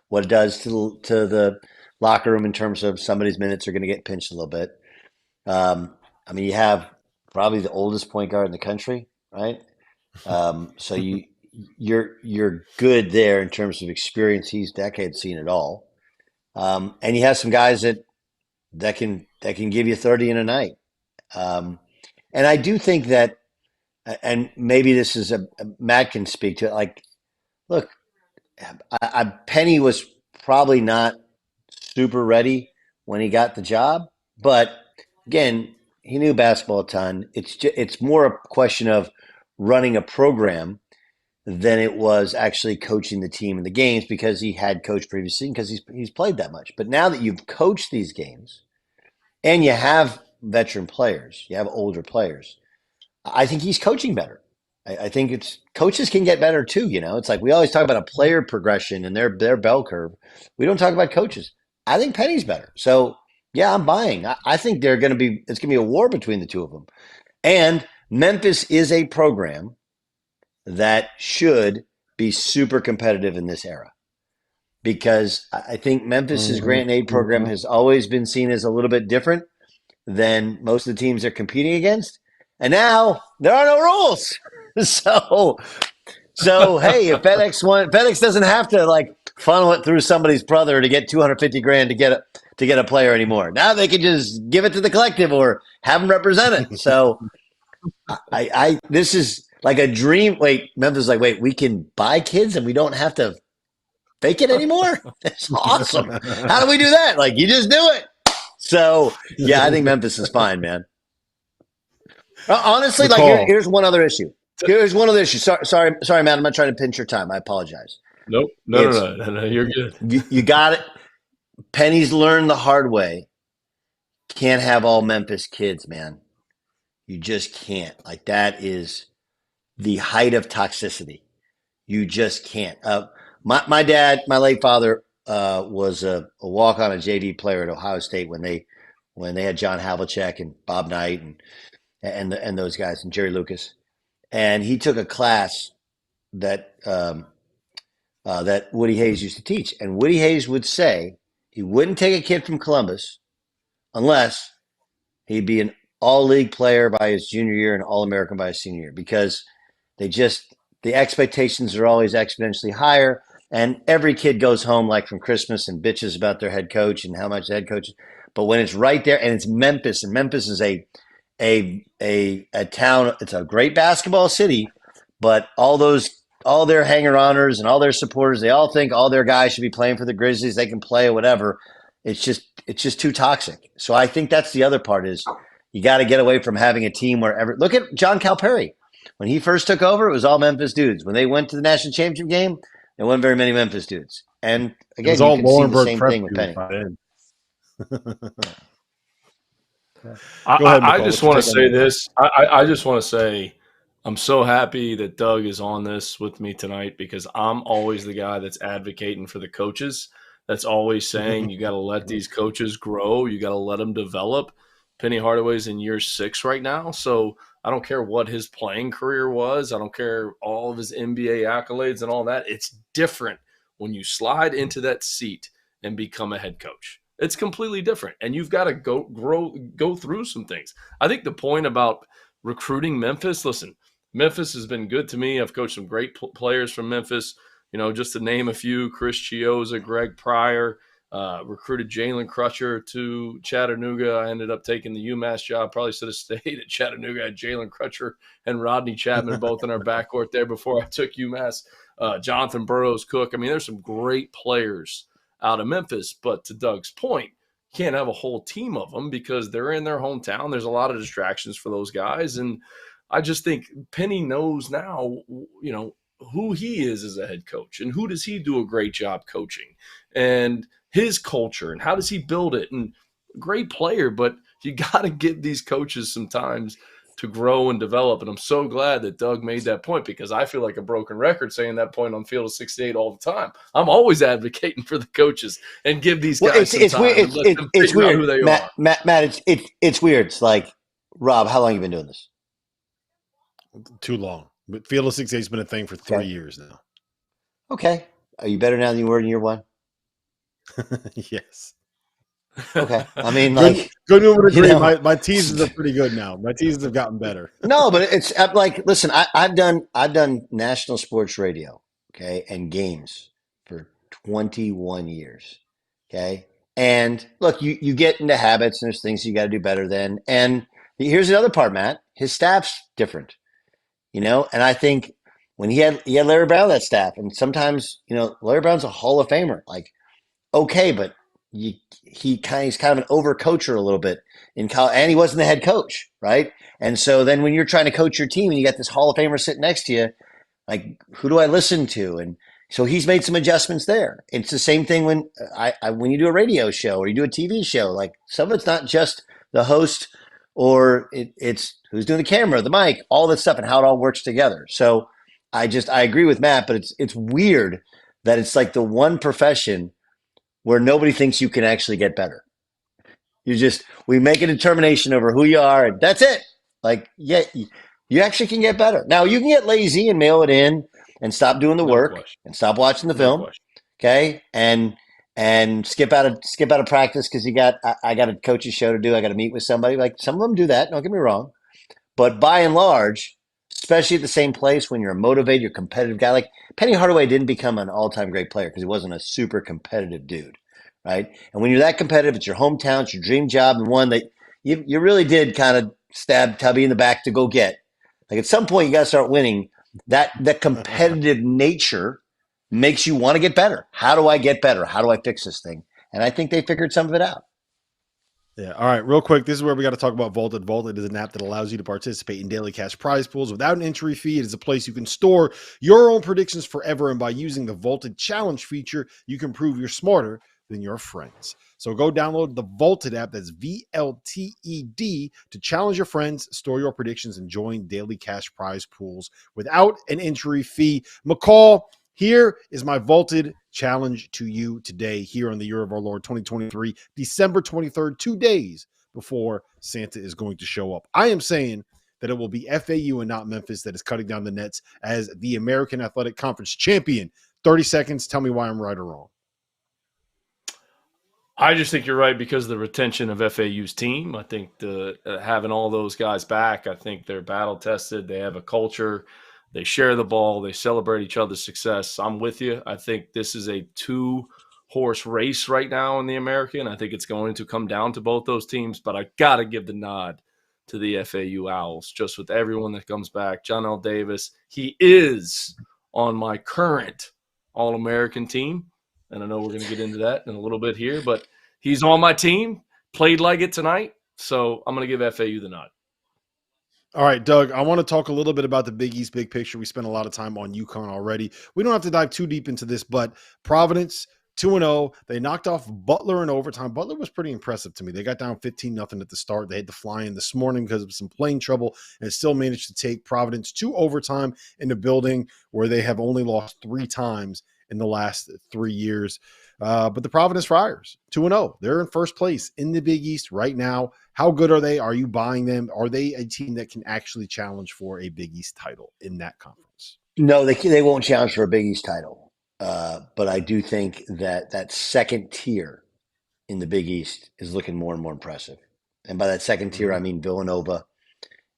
what it does to the locker room in terms of somebody's minutes are going to get pinched a little bit. I mean, you have probably the oldest point guard in the country, right? So you're good there in terms of experience. He's decades seen it all, and you have some guys that can give you 30 in a night. And I do think that, and maybe this is Matt can speak to it. Like, look, Penny was probably not super ready when he got the job, but again, he knew basketball a ton. It's more a question of running a program than it was actually coaching the team in the games, because he had coached previously and because he's played that much. But now that you've coached these games and you have veteran players, you have older players, I think he's coaching better. I think coaches can get better too. It's like we always talk about a player progression and their bell curve. We don't talk about coaches. I think Penny's better. So yeah, I'm buying. I think it's going to be a war between the two of them. And Memphis is a program that should be super competitive in this era, because I think Memphis's grant and aid program has always been seen as a little bit different than most of the teams they're competing against. And now there are no rules. So hey, if FedEx doesn't have to funnel it through somebody's brother to get $250,000 to get a player anymore. Now they can just give it to the collective or have them represent it. So this is like a dream. Wait, Memphis is like, wait, we can buy kids and we don't have to fake it anymore? That's awesome. How do we do that? You just do it. So yeah, I think Memphis is fine, man. Honestly, here's one other issue. Sorry, Matt. I'm not trying to pinch your time. I apologize. Nope. No. You're good. You got it. Penny's learned the hard way. Can't have all Memphis kids, man. You just can't. That is the height of toxicity. You just can't. My dad, my late father, was a walk-on, a JV player at Ohio State when they had John Havlicek and Bob Knight and those guys and Jerry Lucas. And he took a class that Woody Hayes used to teach. And Woody Hayes would say he wouldn't take a kid from Columbus unless he'd be an all-league player by his junior year and All-American by his senior year, because the expectations are always exponentially higher. And every kid goes home from Christmas and bitches about their head coach and how much the head coach is. But when it's right there, and it's Memphis, and Memphis is a town, it's a great basketball city, but all those all their hanger-oners and all their supporters, they all think all their guys should be playing for the Grizzlies. They can play or whatever. It's just too toxic. So I think that's the other part is you got to get away from having a team where look at John Calipari. When he first took over, it was all Memphis dudes. When they went to the national championship game, there weren't very many Memphis dudes. And again, It was all you can see the Laurenburg same prep thing with Penny. I just want to say this. I just want to say I'm so happy that Doug is on this with me tonight because I'm always the guy that's advocating for the coaches. That's always saying you got to let these coaches grow. You got to let them develop. Penny Hardaway's in year 6 right now, so I don't care what his playing career was. I don't care all of his NBA accolades and all that. It's different when you slide into that seat and become a head coach. It's completely different, and you've got to go through some things. I think the point about recruiting Memphis, listen, Memphis has been good to me. I've coached some great players from Memphis. You know, just to name a few, Chris Chioza, Greg Pryor, recruited Jalen Crutcher to Chattanooga. I ended up taking the UMass job. Probably should have stayed at Chattanooga. I had Jalen Crutcher and Rodney Chapman both in our backcourt there before I took UMass. Jonathan Burroughs-Cook. I mean, there's some great players out of Memphis. But to Doug's point, you can't have a whole team of them because they're in their hometown. There's a lot of distractions for those guys. And I just think Penny knows now, you know, who he is as a head coach and who does he do a great job coaching and his culture and how does he build it. And great player, but you got to give these coaches some times to grow and develop. And I'm so glad that Doug made that point because I feel like a broken record saying that point on Field of 68 all the time. I'm always advocating for the coaches and give these guys some time and let them figure out who they are. Matt, it's weird. It's like, Rob, how long have you been doing this? Too long. But Field of 68 has been a thing for 3 years now. Okay. Are you better now than you were in year 1? Yes. Okay. I mean, good would agree. My teasers are pretty good now. My teasers have gotten better. No, but it's like, listen, I've done national sports radio, okay, and games for 21 years, okay. And look, you get into habits and there's things you got to do better than. And here's the other part, Matt. His staff's different, you know. And I think when he had Larry Brown on that staff, and sometimes, you know, Larry Brown's a Hall of Famer. Like, okay, but he's kind of an overcoacher a little bit in college, and he wasn't the head coach, right? And so then when you're trying to coach your team and you got this Hall of Famer sitting next to you, like, who do I listen to? And so he's made some adjustments there. It's the same thing when when you do a radio show or you do a TV show. Like, some of it's not just the host or it's who's doing the camera, the mic, all this stuff, and how it all works together. So I agree with Matt, but it's weird that it's like the one profession where nobody thinks you can actually get better. We make a determination over who you are, and that's it. Like, yeah, you actually can get better. Now, you can get lazy and mail it in and stop doing the work and stop watching the film, okay? And skip out of practice because I got a coach's show to do. I got to meet with somebody. Like, some of them do that. Don't get me wrong, but by and large, especially at the same place when you're a motivated, you're a competitive guy. Like, Penny Hardaway didn't become an all-time great player because he wasn't a super competitive dude, right? And when you're that competitive, it's your hometown, it's your dream job, and one that you really did kind of stab Tubby in the back to go get. Like, at some point, you got to start winning. That competitive nature makes you want to get better. How do I get better? How do I fix this thing? And I think they figured some of it out. Yeah. All right. Real quick. This is where we got to talk about Vaulted. Vaulted is an app that allows you to participate in daily cash prize pools without an entry fee. It is a place you can store your own predictions forever. And by using the Vaulted Challenge feature, you can prove you're smarter than your friends. So go download the Vaulted app. That's VLTED to challenge your friends, store your predictions, and join daily cash prize pools without an entry fee. McCall, here is my Vaulted challenge to you today here on the year of our Lord 2023, December 23rd, 2 days before Santa is going to show up. I am saying that it will be FAU and not Memphis that is cutting down the nets as the American Athletic Conference champion. 30 seconds. Tell me why I'm right or wrong. I just think you're right because of the retention of FAU's team. I think having all those guys back, I think they're battle tested. They have a culture. They share the ball. They celebrate each other's success. I'm with you. I think this is a 2-horse race right now in the American. I think it's going to come down to both those teams, but I got to give the nod to the FAU Owls just with everyone that comes back. Nelly Davis, he is on my current All-American team. And I know we're going to get into that in a little bit here, but he's on my team, played like it tonight. So I'm going to give FAU the nod. All right, Doug, I want to talk a little bit about the Big East big picture. We spent a lot of time on UConn already. We don't have to dive too deep into this, but Providence 2-0. They knocked off Butler in overtime. Butler was pretty impressive to me. They got down 15-0 at the start. They had to fly in this morning because of some plane trouble and still managed to take Providence to overtime in a building where they have only lost 3 times in the last 3 years. But the Providence Friars, 2-0. They're in first place in the Big East right now. How good are they? Are you buying them? Are they a team that can actually challenge for a Big East title in that conference? No, they won't challenge for a Big East title. But I do think that second tier in the Big East is looking more and more impressive. And by that second tier, I mean Villanova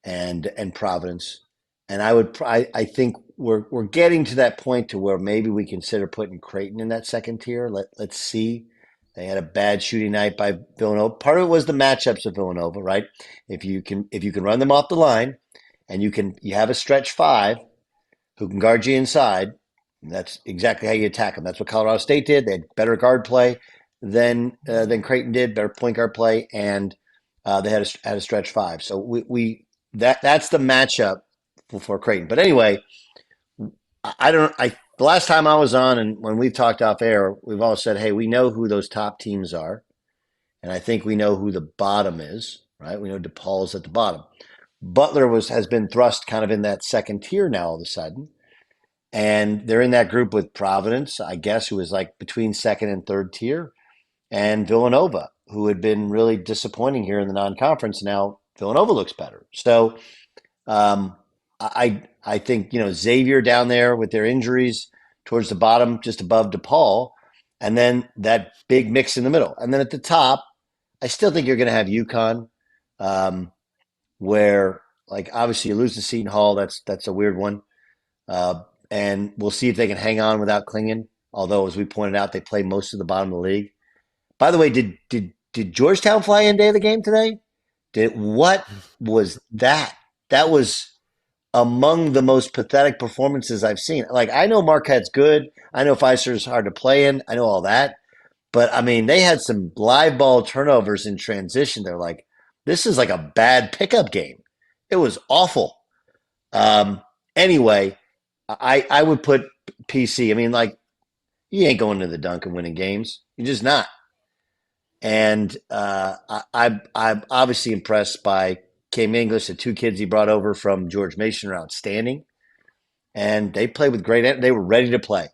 and Providence. And I think we're getting to that point to where maybe we consider putting Creighton in that second tier. Let's see. They had a bad shooting night by Villanova. Part of it was the matchups of Villanova, right? If you can run them off the line, and you have a stretch 5 who can guard you inside, that's exactly how you attack them. That's what Colorado State did. They had better guard play than Creighton did, better point guard play, and they had a stretch 5. So that's the matchup for Creighton. But anyway, the last time I was on and when we've talked off air, we've all said, hey, we know who those top teams are. And I think we know who the bottom is, right? We know DePaul's at the bottom. Butler has been thrust kind of in that second tier now all of a sudden. And they're in that group with Providence, I guess, who is like between second and third tier, and Villanova, who had been really disappointing here in the non-conference. Now Villanova looks better. So I think, Xavier down there with their injuries towards the bottom, just above DePaul, and then that big mix in the middle. And then at the top, I still think you're going to have UConn, where, like, obviously you lose to Seton Hall. That's a weird one. And we'll see if they can hang on without Klingon. Although, as we pointed out, they play most of the bottom of the league. By the way, did Georgetown fly in day of the game today? What was that? That was among the most pathetic performances I've seen. Like, I know Marquette's good. I know Pfizer's hard to play in. I know all that. But, I mean, they had some live ball turnovers in transition. They're like, this is like a bad pickup game. It was awful. Anyway, I would put PC. I mean, like, you ain't going to the dunk and winning games. You're just not. And I'm obviously impressed by Cam English. The 2 kids he brought over from George Mason are outstanding. And they played with great – they were ready to play.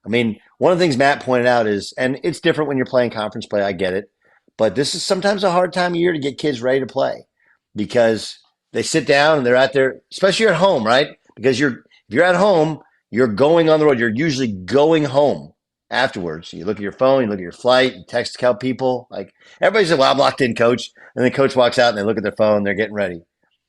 I mean, one of the things Matt pointed out is – and it's different when you're playing conference play. I get it. But this is sometimes a hard time of year to get kids ready to play because they sit down and they're out there – especially at home, right? Because if you're at home, you're going on the road. You're usually going home afterwards. You look at your phone, you look at your flight, you text a couple people. Like, everybody said, well, I'm locked in, coach. And then coach walks out and they look at their phone, they're getting ready.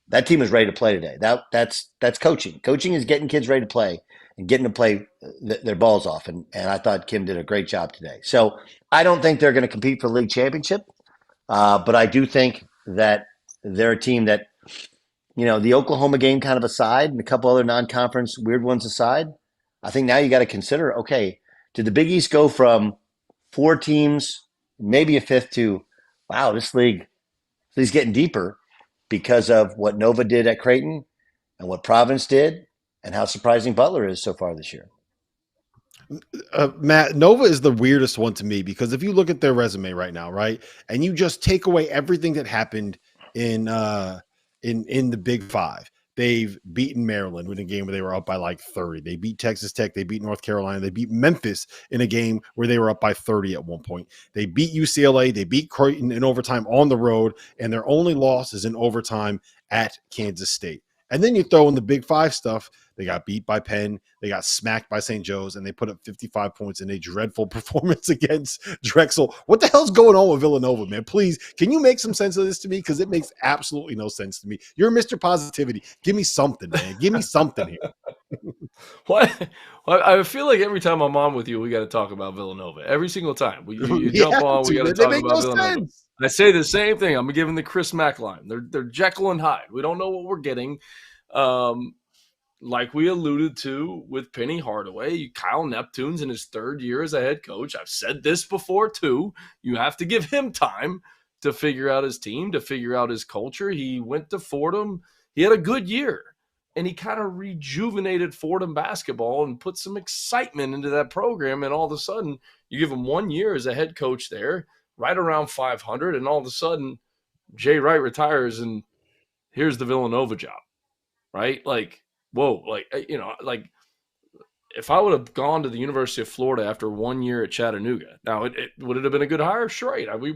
That team is ready to play today. That's coaching. Coaching is getting kids ready to play and getting to play their balls off. And I thought Kim did a great job today. So I don't think they're going to compete for the league championship. But I do think that they're a team that, the Oklahoma game kind of aside and a couple other non-conference weird ones aside, I think now you got to consider, okay, did the Big East go from 4 teams, maybe a 5th to, wow, this league's getting deeper because of what Nova did at Creighton and what Providence did and how surprising Butler is so far this year. Matt, Nova is the weirdest one to me because if you look at their resume right now, right, and you just take away everything that happened in the Big 5. They've beaten Maryland in a game where they were up by like 30. They beat Texas Tech. They beat North Carolina. They beat Memphis in a game where they were up by 30 at one point. They beat UCLA. They beat Creighton in overtime on the road, and their only loss is in overtime at Kansas State. And then you throw in the Big 5 stuff. They got beat by Penn. They got smacked by St. Joe's, and they put up 55 points in a dreadful performance against Drexel. What the hell's going on with Villanova, man? Please, can you make some sense of this to me? Because it makes absolutely no sense to me. You're Mr. Positivity. Give me something, man. Give me something here. What? I feel like every time I'm on with you, we got to talk about Villanova. Every single time. You jump on, we got to talk about Villanova. Sense. I say the same thing. I'm giving the Chris Mack line. They're Jekyll and Hyde. We don't know what we're getting. like we alluded to with Penny Hardaway, Kyle Neptune's in his third year as a head coach. I've said this before too. You have to give him time to figure out his team, to figure out his culture. He went to Fordham. He had a good year, and he kind of rejuvenated Fordham basketball and put some excitement into that program. And all of a sudden, you give him 1 year as a head coach there, right around 500, and all of a sudden, Jay Wright retires, and here's the Villanova job, right? Like, whoa, like, you know, like if I would have gone to the University of Florida after 1 year at Chattanooga, now would it have been a good hire? Sure, right. We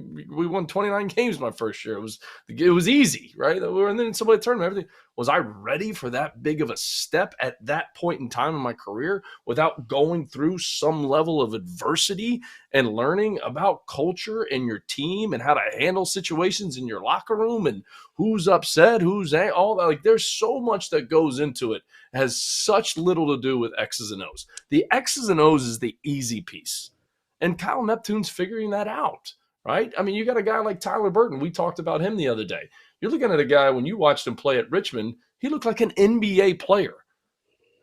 won 29 games my first year. It was easy, right? We were in the NCAA tournament. Everything. Was I ready for that big of a step at that point in time in my career without going through some level of adversity and learning about culture and your team and how to handle situations in your locker room and who's upset, who's all that? Like, there's so much that goes into it. It has such little to do with X's and O's. The X's and O's is the easy piece. And Kyle Neptune's figuring that out, right? I mean, you got a guy like Tyler Burton. We talked about him the other day. You're looking at a guy, when you watched him play at Richmond, he looked like an NBA player,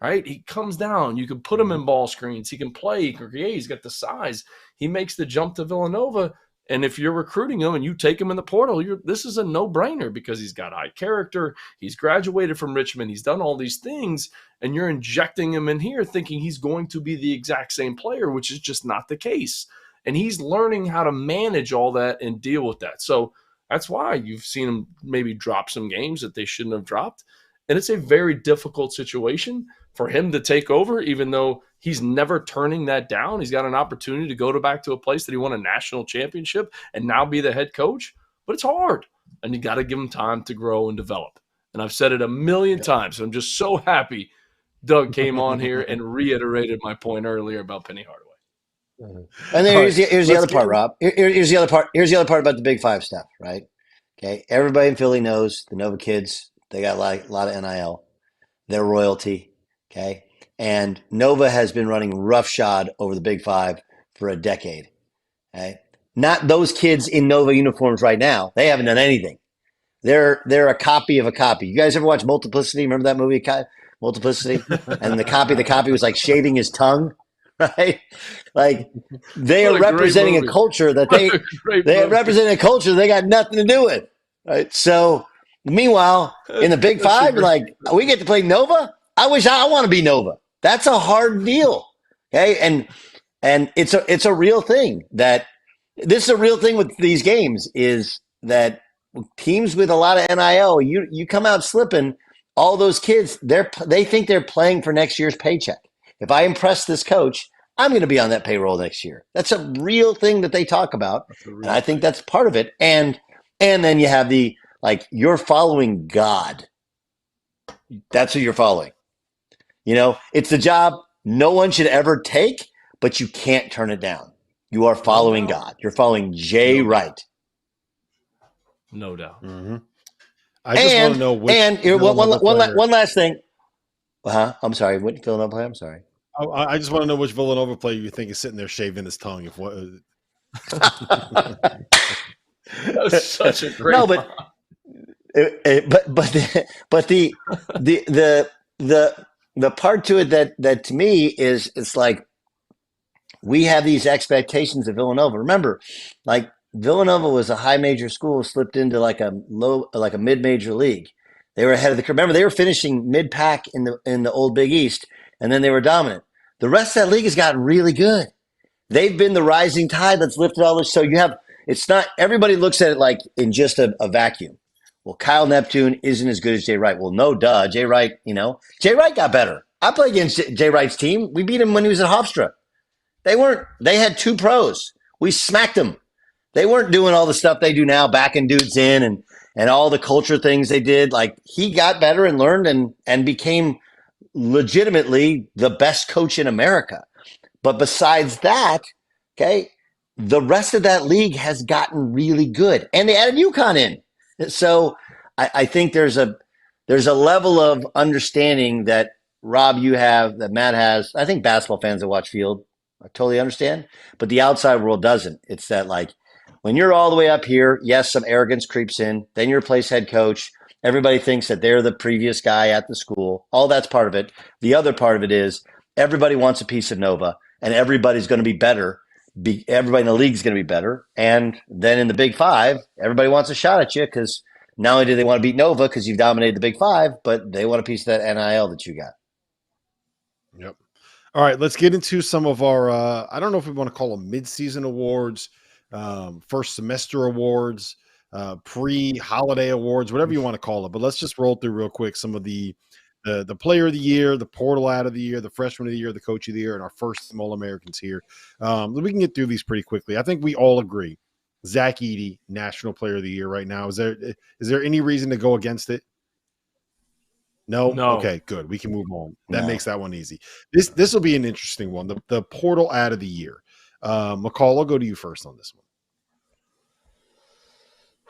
right? He comes down. You can put him in ball screens. He can play. He can create. He's got the size. He makes the jump to Villanova. And if you're recruiting him and you take him in the portal, this is a no-brainer because he's got high character. He's graduated from Richmond. He's done all these things. And you're injecting him in here thinking he's going to be the exact same player, which is just not the case. And he's learning how to manage all that and deal with that. So that's why you've seen him maybe drop some games that they shouldn't have dropped. And it's a very difficult situation for him to take over, even though he's never turning that down. He's got an opportunity to go back to a place that he won a national championship and now be the head coach. But it's hard, and you got to give him time to grow and develop. And I've said it a million times. I'm just so happy Doug came on here and reiterated my point earlier about Penny Hardaway. And then here's the other part, Rob. Here's the other part. Here's the other part about the Big Five stuff, right? Okay, everybody in Philly knows the Nova kids. They got a lot of NIL. They're royalty. Okay, and Nova has been running roughshod over the Big Five for a decade. Okay, not those kids in Nova uniforms right now. They haven't done anything. They're a copy of a copy. You guys ever watch Multiplicity? Remember that movie, Multiplicity? And the copy was like shaving his tongue. Right, like they are representing a culture that they are representing a culture they got nothing to do with. Right. So meanwhile, in the Big Five, like we get to play Nova. I want to be Nova. That's a hard deal. Okay, and it's a real thing that this is a real thing with these games is that teams with a lot of NIL, you come out slipping. All those kids, they think they're playing for next year's paycheck. If I impress this coach, I'm going to be on that payroll next year. That's a real thing that they talk about. And I think that's part of it. And then you have you're following God. That's who you're following. You know, it's the job no one should ever take, but you can't turn it down. You are following God. You're following Jay Wright. No doubt. Mm-hmm. I just want to know which. And one last thing. I'm sorry. What Villanova player? I'm sorry. I just want to know which Villanova player you think is sitting there shaving his tongue. If what? That was such a great. No, but the part to it that to me is it's like we have these expectations of Villanova. Remember, like Villanova was a high major school, slipped into like a mid major league. They were ahead of the curve. Remember, they were finishing mid pack in the old Big East, and then they were dominant. The rest of that league has gotten really good. They've been the rising tide that's lifted all this. So it's not everybody looks at it like in just a vacuum. Well, Kyle Neptune isn't as good as Jay Wright. Well, no, duh. Jay Wright, Jay Wright got better. I played against Jay Wright's team. We beat him when he was at Hofstra. They had two pros. We smacked them. They weren't doing all the stuff they do now, backing dudes in and all the culture things they did. Like he got better and learned and became legitimately the best coach in America. But besides that, okay, the rest of that league has gotten really good. And they added UConn in. So I think there's a level of understanding that Rob, you have, that Matt has. I think basketball fans that watch field, I totally understand, but the outside world doesn't. It's that like when you're all the way up here, yes, some arrogance creeps in, then you replace head coach, Everybody thinks that they're the previous guy at the school. All that's part of it. The other part of it is everybody wants a piece of Nova, and everybody's going to be better. Everybody in the league is going to be better. And then in the Big Five, everybody wants a shot at you because not only do they want to beat Nova because you've dominated the Big Five, but they want a piece of that NIL that you got. Yep. All right, let's get into some of our, I don't know if we want to call them mid-season awards, first semester awards, pre-holiday awards, whatever you want to call it. But let's just roll through real quick some of the player of the year, the portal out of the year, the freshman of the year, the coach of the year, and our first All-Americans here. We can get through these pretty quickly. I think we all agree. Zach Edey, National Player of the Year right now. Is there any reason to go against it? No? Okay, good. We can move on. That makes that one easy. This will be an interesting one. The portal out of the year. McCall, I'll go to you first on this one.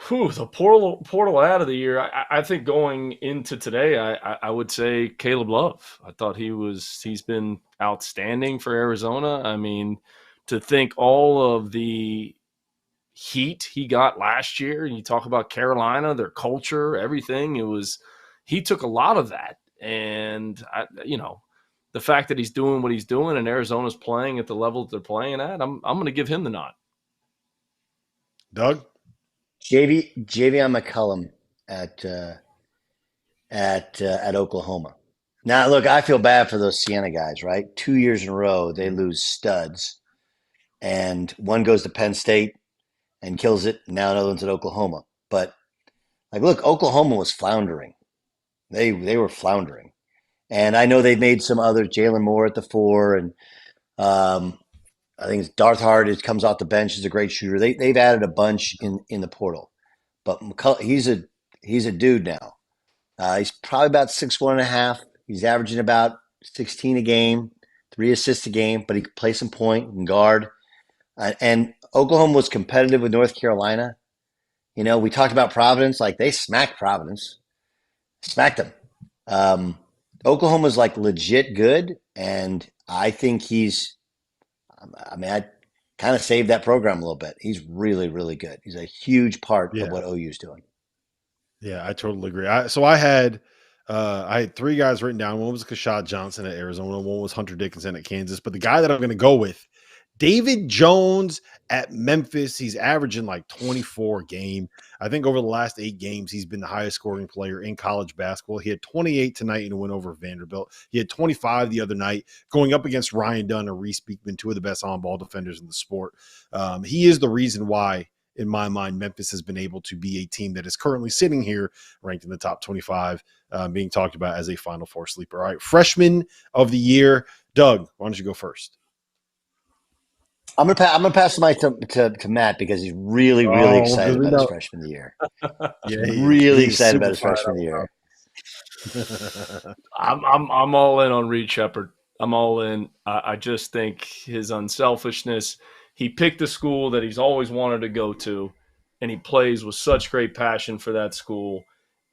The portal out of the year. I think going into today, I would say Caleb Love. I thought he's been outstanding for Arizona. I mean, to think all of the heat he got last year, and you talk about Carolina, their culture, everything, he took a lot of that. And the fact that he's doing what he's doing and Arizona's playing at the level that they're playing at, I'm going to give him the nod. Doug? Javion McCullum at Oklahoma. Now, look, I feel bad for those Siena guys, right? 2 years in a row, they lose studs. And one goes to Penn State and kills it. And now another one's at Oklahoma. But, look, Oklahoma was floundering. They were floundering. And I know they've made some others, Jalen Moore at the 4, and I think it's Darth Hart comes off the bench, is a great shooter. They've added a bunch in the portal. But McCullum, he's a dude now. He's probably about 6'1.5". He's averaging about 16 a game, 3 assists a game, but he can play some point and guard. And Oklahoma was competitive with North Carolina. We talked about Providence. They smacked Providence. Smacked them. Oklahoma's legit good, and I think I kind of saved that program a little bit. He's really, really good. He's a huge part of what OU's doing. Yeah, I totally agree. I had 3 guys written down. One was Kashad Johnson at Arizona. One was Hunter Dickinson at Kansas. But the guy that I'm going to go with, David Jones at Memphis. He's averaging 24 a game. I think over the last 8 games, he's been the highest scoring player in college basketball. He had 28 tonight in a win over Vanderbilt. He had 25 the other night going up against Ryan Dunn and Reese Beekman, 2 of the best on-ball defenders in the sport. He is the reason why, in my mind, Memphis has been able to be a team that is currently sitting here ranked in the top 25, being talked about as a Final Four sleeper. All right, freshman of the year. Doug, why don't you go first? I'm gonna pass the mic to Matt because he's really excited about his freshman of the year. Really excited about his freshman of the year. I'm all in on Reed Sheppard. I'm all in. I just think his unselfishness. He picked a school that he's always wanted to go to, and he plays with such great passion for that school.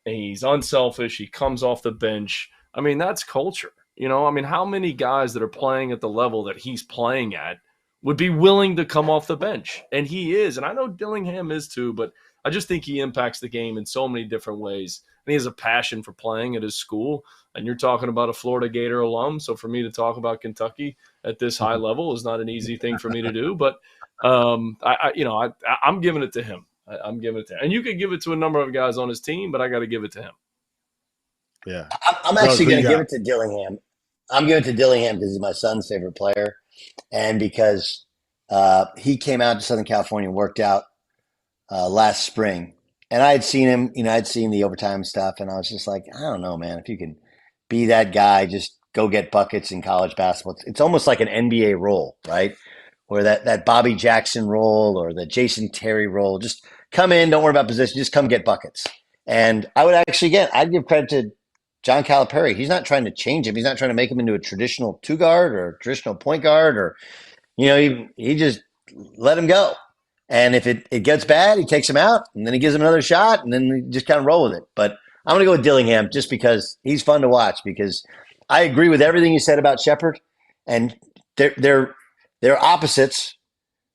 And he's unselfish. He comes off the bench. I mean, that's culture. How many guys that are playing at the level that he's playing at would be willing to come off the bench? And he is. And I know Dillingham is too, but I just think he impacts the game in so many different ways. And he has a passion for playing at his school. And you're talking about a Florida Gator alum. So for me to talk about Kentucky at this high level is not an easy thing for me to do. But I'm giving it to him. I'm giving it to him. And you could give it to a number of guys on his team, but I got to give it to him. Yeah. I'm actually going to give it to Dillingham. I'm giving it to Dillingham because he's my son's favorite player. And because he came out to Southern California and worked out last spring. And I had seen him, I'd seen the overtime stuff. And I was just like, I don't know, man, if you can be that guy, just go get buckets in college basketball. It's almost like an NBA role, right? Or that Bobby Jackson role or the Jason Terry role. Just come in, don't worry about position, just come get buckets. And I would actually, I'd give credit to John Calipari. He's not trying to change him. He's not trying to make him into a traditional 2-guard or a traditional point guard or, he just let him go. And if it gets bad, he takes him out and then he gives him another shot and then he just kind of roll with it. But I'm going to go with Dillingham just because he's fun to watch, because I agree with everything you said about Sheppard, and they're opposites.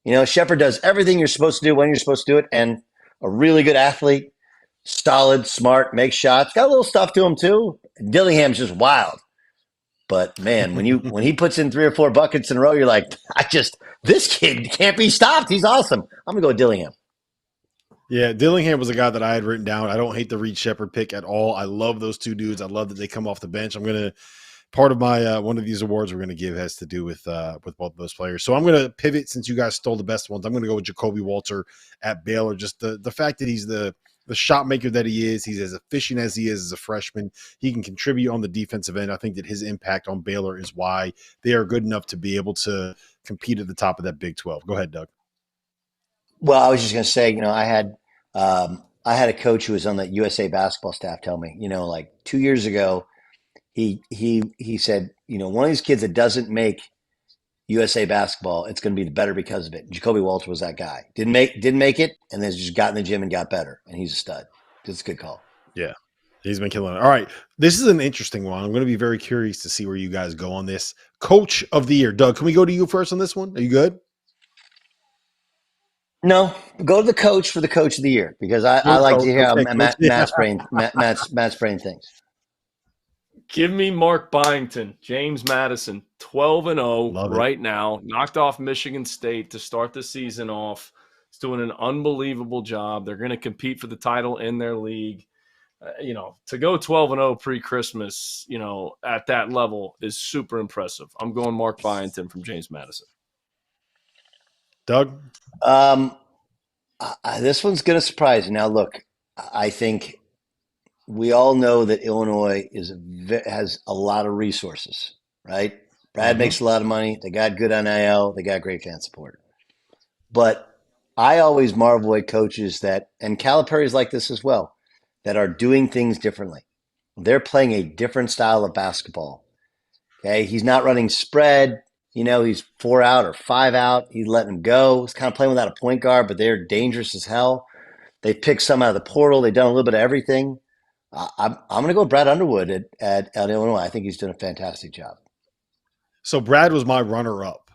Sheppard does everything you're supposed to do when you're supposed to do it, and a really good athlete, solid, smart, makes shots, got a little stuff to him too. Dillingham's just wild. But man, when he puts in 3 or 4 buckets in a row, you're like, this kid can't be stopped. He's awesome. I'm gonna go with Dillingham. Yeah, Dillingham was a guy that I had written down. I don't hate the Reed Shepherd pick at all. I love those two dudes. I love that they come off the bench. I'm gonna part of my one of these awards we're gonna give has to do with both those players. So I'm gonna pivot since you guys stole the best ones. I'm gonna go with Jacoby Walter at Baylor. Just the fact that he's the shot maker that he is. He's as efficient as he is as a freshman. He can contribute on the defensive end. I think that his impact on Baylor is why they are good enough to be able to compete at the top of that Big 12. Go ahead, Doug. Well, I was just going to say, I had a coach who was on the USA basketball staff tell me, like 2 years ago, he said, one of these kids that doesn't make USA basketball, it's going to be better because of it. Jacoby Walter was that guy. Didn't make it, and then just got in the gym and got better, and he's a stud. It's a good call. Yeah, he's been killing it. All right, this is an interesting one. I'm going to be very curious to see where you guys go on this. Coach of the year, Doug. Can we go to you first on this one? Are you good? No, go to the coach for the coach of the year because I like to hear how Matt's brain thinks. Give me Mark Byington, James Madison, 12-0 right now. Knocked off Michigan State to start the season off. He's doing an unbelievable job. They're going to compete for the title in their league. To go 12-0 pre-Christmas, at that level is super impressive. I'm going Mark Byington from James Madison. Doug? This one's going to surprise you. Now, look, I think we all know that Illinois has a lot of resources, right? Brad makes a lot of money. They got good NIL. They got great fan support. But I always marvel at coaches and Calipari's like this as well, that are doing things differently. They're playing a different style of basketball. Okay, he's not running spread. He's 4 out or 5 out. He's letting them go. He's kind of playing without a point guard, but they're dangerous as hell. They picked some out of the portal. They've done a little bit of everything. I'm going to go with Brad Underwood at Illinois. I think he's doing a fantastic job. So Brad was my runner-up.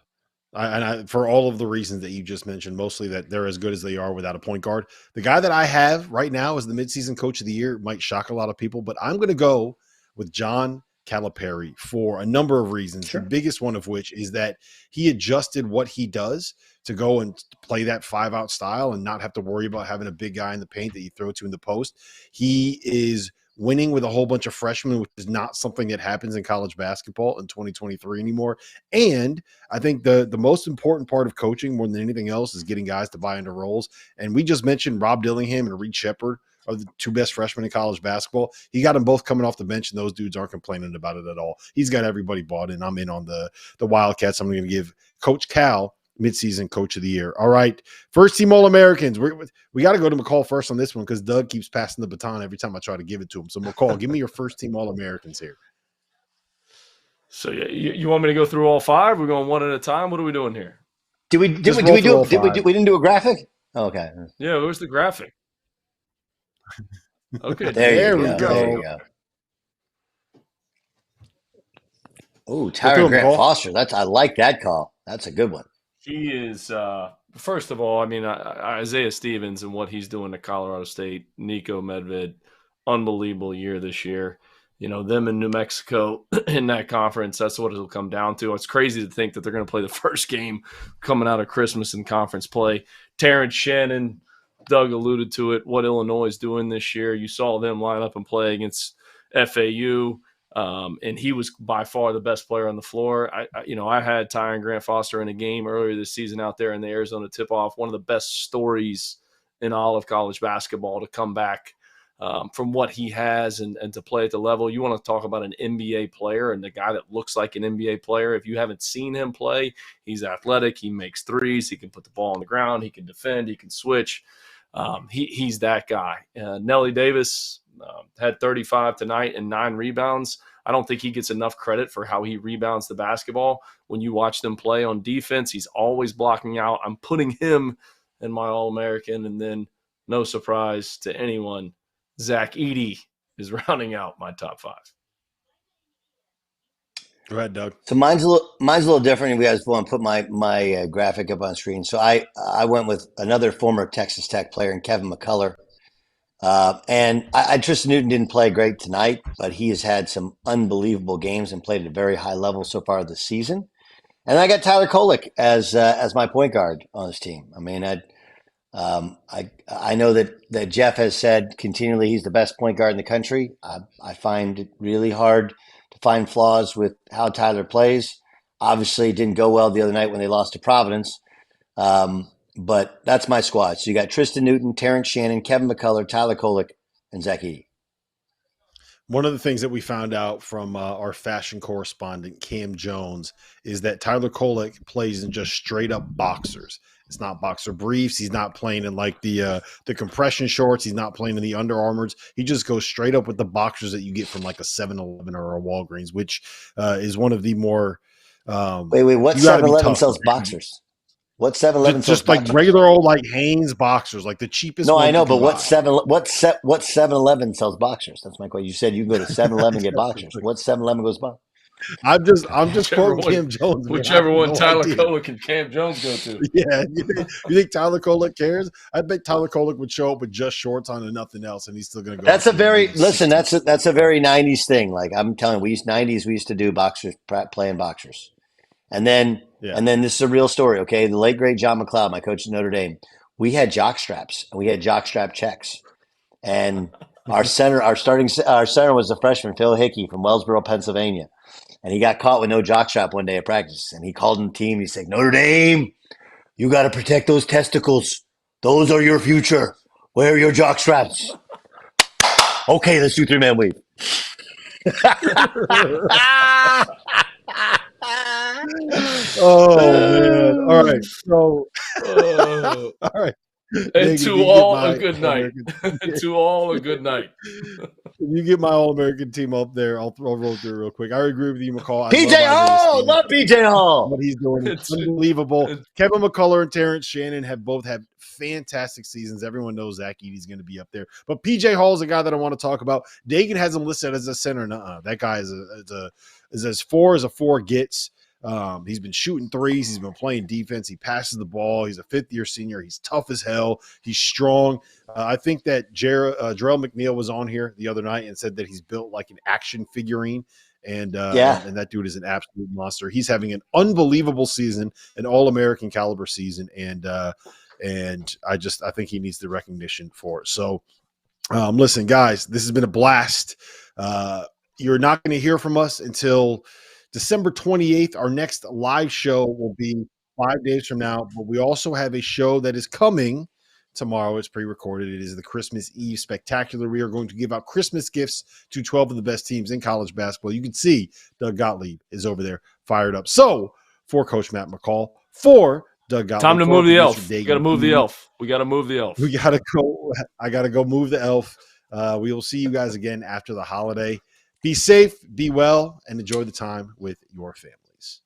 For all of the reasons that you just mentioned, mostly that they're as good as they are without a point guard. The guy that I have right now as the midseason coach of the year might shock a lot of people, but I'm going to go with John Calipari for a number of reasons. Sure. The biggest one of which is that he adjusted what he does to go and play that 5-out style and not have to worry about having a big guy in the paint that you throw to in the post. He is winning with a whole bunch of freshmen, which is not something that happens in college basketball in 2023 anymore. And I think the most important part of coaching more than anything else is getting guys to buy into roles. And we just mentioned Rob Dillingham and Reed Shepherd are the 2 best freshmen in college basketball. He got them both coming off the bench, and those dudes aren't complaining about it at all. He's got everybody bought in. I'm in on the Wildcats. I'm going to give Coach Cal midseason coach of the year. All right. First team All-Americans. We got to go to McCall first on this one because Doug keeps passing the baton every time I try to give it to him. So McCall, give me your first team All-Americans here. So you want me to go through all 5? We're going one at a time. What are we doing here? We didn't do a graphic? Oh, okay. Yeah. Where's the graphic? Okay. There we go. There you go. Oh, Tyron Grant Foster. I like that call. That's a good one. He is, first of all, Isaiah Stevens and what he's doing at Colorado State, Nico Medved, unbelievable year this year. Them in New Mexico in that conference, that's what it'll come down to. It's crazy to think that they're going to play the first game coming out of Christmas in conference play. Terrence Shannon, Doug alluded to it, what Illinois is doing this year. You saw them line up and play against FAU. And he was by far the best player on the floor. I had Tyron Grant Foster in a game earlier this season out there in the Arizona tip-off. One of the best stories in all of college basketball to come back from what he has and to play at the level. You want to talk about an NBA player and the guy that looks like an NBA player. If you haven't seen him play, he's athletic. He makes threes. He can put the ball on the ground. He can defend. He can switch. He's that guy. Nelly Davis had 35 tonight and 9 rebounds. I don't think he gets enough credit for how he rebounds the basketball. When you watch them play on defense, he's always blocking out. I'm putting him in my All-American. And then, no surprise to anyone, Zach Edey is rounding out my top 5. Go ahead, Doug. So mine's a little different. If you guys want to put my graphic up on screen. So I went with another former Texas Tech player, and Kevin McCullough. And I Tristan Newton didn't play great tonight, but he has had some unbelievable games and played at a very high level so far this season. And I got Tyler Kolek as my point guard on this team. I mean, I know that Jeff has said continually he's the best point guard in the country. I find it really hard to find flaws with how Tyler plays. Obviously, it didn't go well the other night when they lost to Providence. But that's my squad. So you got Tristan Newton, Terrence Shannon, Kevin McCullough, Tyler Kolek, and Zach Edey. One of the things that we found out from our fashion correspondent, Cam Jones, is that Tyler Kolek plays in just straight up boxers. It's not boxer briefs. He's not playing in like the compression shorts. He's not playing in the Under Armours. He just goes straight up with the boxers that you get from like a 7-Eleven or a Walgreens, which is one of the more wait, what 7-Eleven sells boxers? What 7-Eleven sells just like regular old like Hanes boxers, like the cheapest. No, I know, but what 7-Eleven sells boxers? That's my question. You said you can go to 7-Eleven and get boxers. What 7-Eleven goes by? I'm just quoting Cam Jones. Whichever one Tyler Kolek and Cam Jones go to. Yeah, you think Tyler Kolek cares? I bet Tyler Kolek would show up with just shorts on and nothing else, and he's still going to go. That's a very That's a very '90s thing. Like I'm telling you, we used to do boxers, playing boxers, and then this is a real story. Okay, the late great John McLeod, my coach at Notre Dame, we had jock straps and we had jock strap checks, and our center was a freshman, Phil Hickey from Wellsboro, Pennsylvania. And he got caught with no jockstrap one day at practice. And he called in the team. He said, Notre Dame, you got to protect those testicles. Those are your future. Wear your jockstraps. Okay, let's do 3-man weave. Oh, man. All right. So, all right. And to all a good night. To all a good night. You get my All-American team up there. I'll roll through real quick. I agree with you, McCall. PJ Hall! Love PJ Hall! What he's doing is unbelievable. Kevin McCullough and Terrence Shannon have both had fantastic seasons. Everyone knows Zach Edey's going to be up there. But PJ Hall is a guy that I want to talk about. Dagan has him listed as a center. That guy is as far as a 4 gets. He's been shooting threes. He's been playing defense. He passes the ball. He's a 5th-year senior. He's tough as hell. He's strong. I think that Jarrell McNeil was on here the other night and said that he's built like an action figurine. And that dude is an absolute monster. He's having an unbelievable season, an All-American caliber season. And I think he needs the recognition for it. So listen, guys, this has been a blast. You're not going to hear from us until December 28th. Our next live show will be 5 days from now, but we also have a show that is coming tomorrow. It's pre-recorded. It is the Christmas Eve Spectacular. We are going to give out Christmas gifts to 12 of the best teams in college basketball. You can see Doug Gottlieb is over there fired up. So for Coach Matt McCall, for Doug Gottlieb. Time to move the elf. We got to move the elf. We got to move the elf. We got to go. I got to go move the elf. We will see you guys again after the holiday. Be safe, be well, and enjoy the time with your families.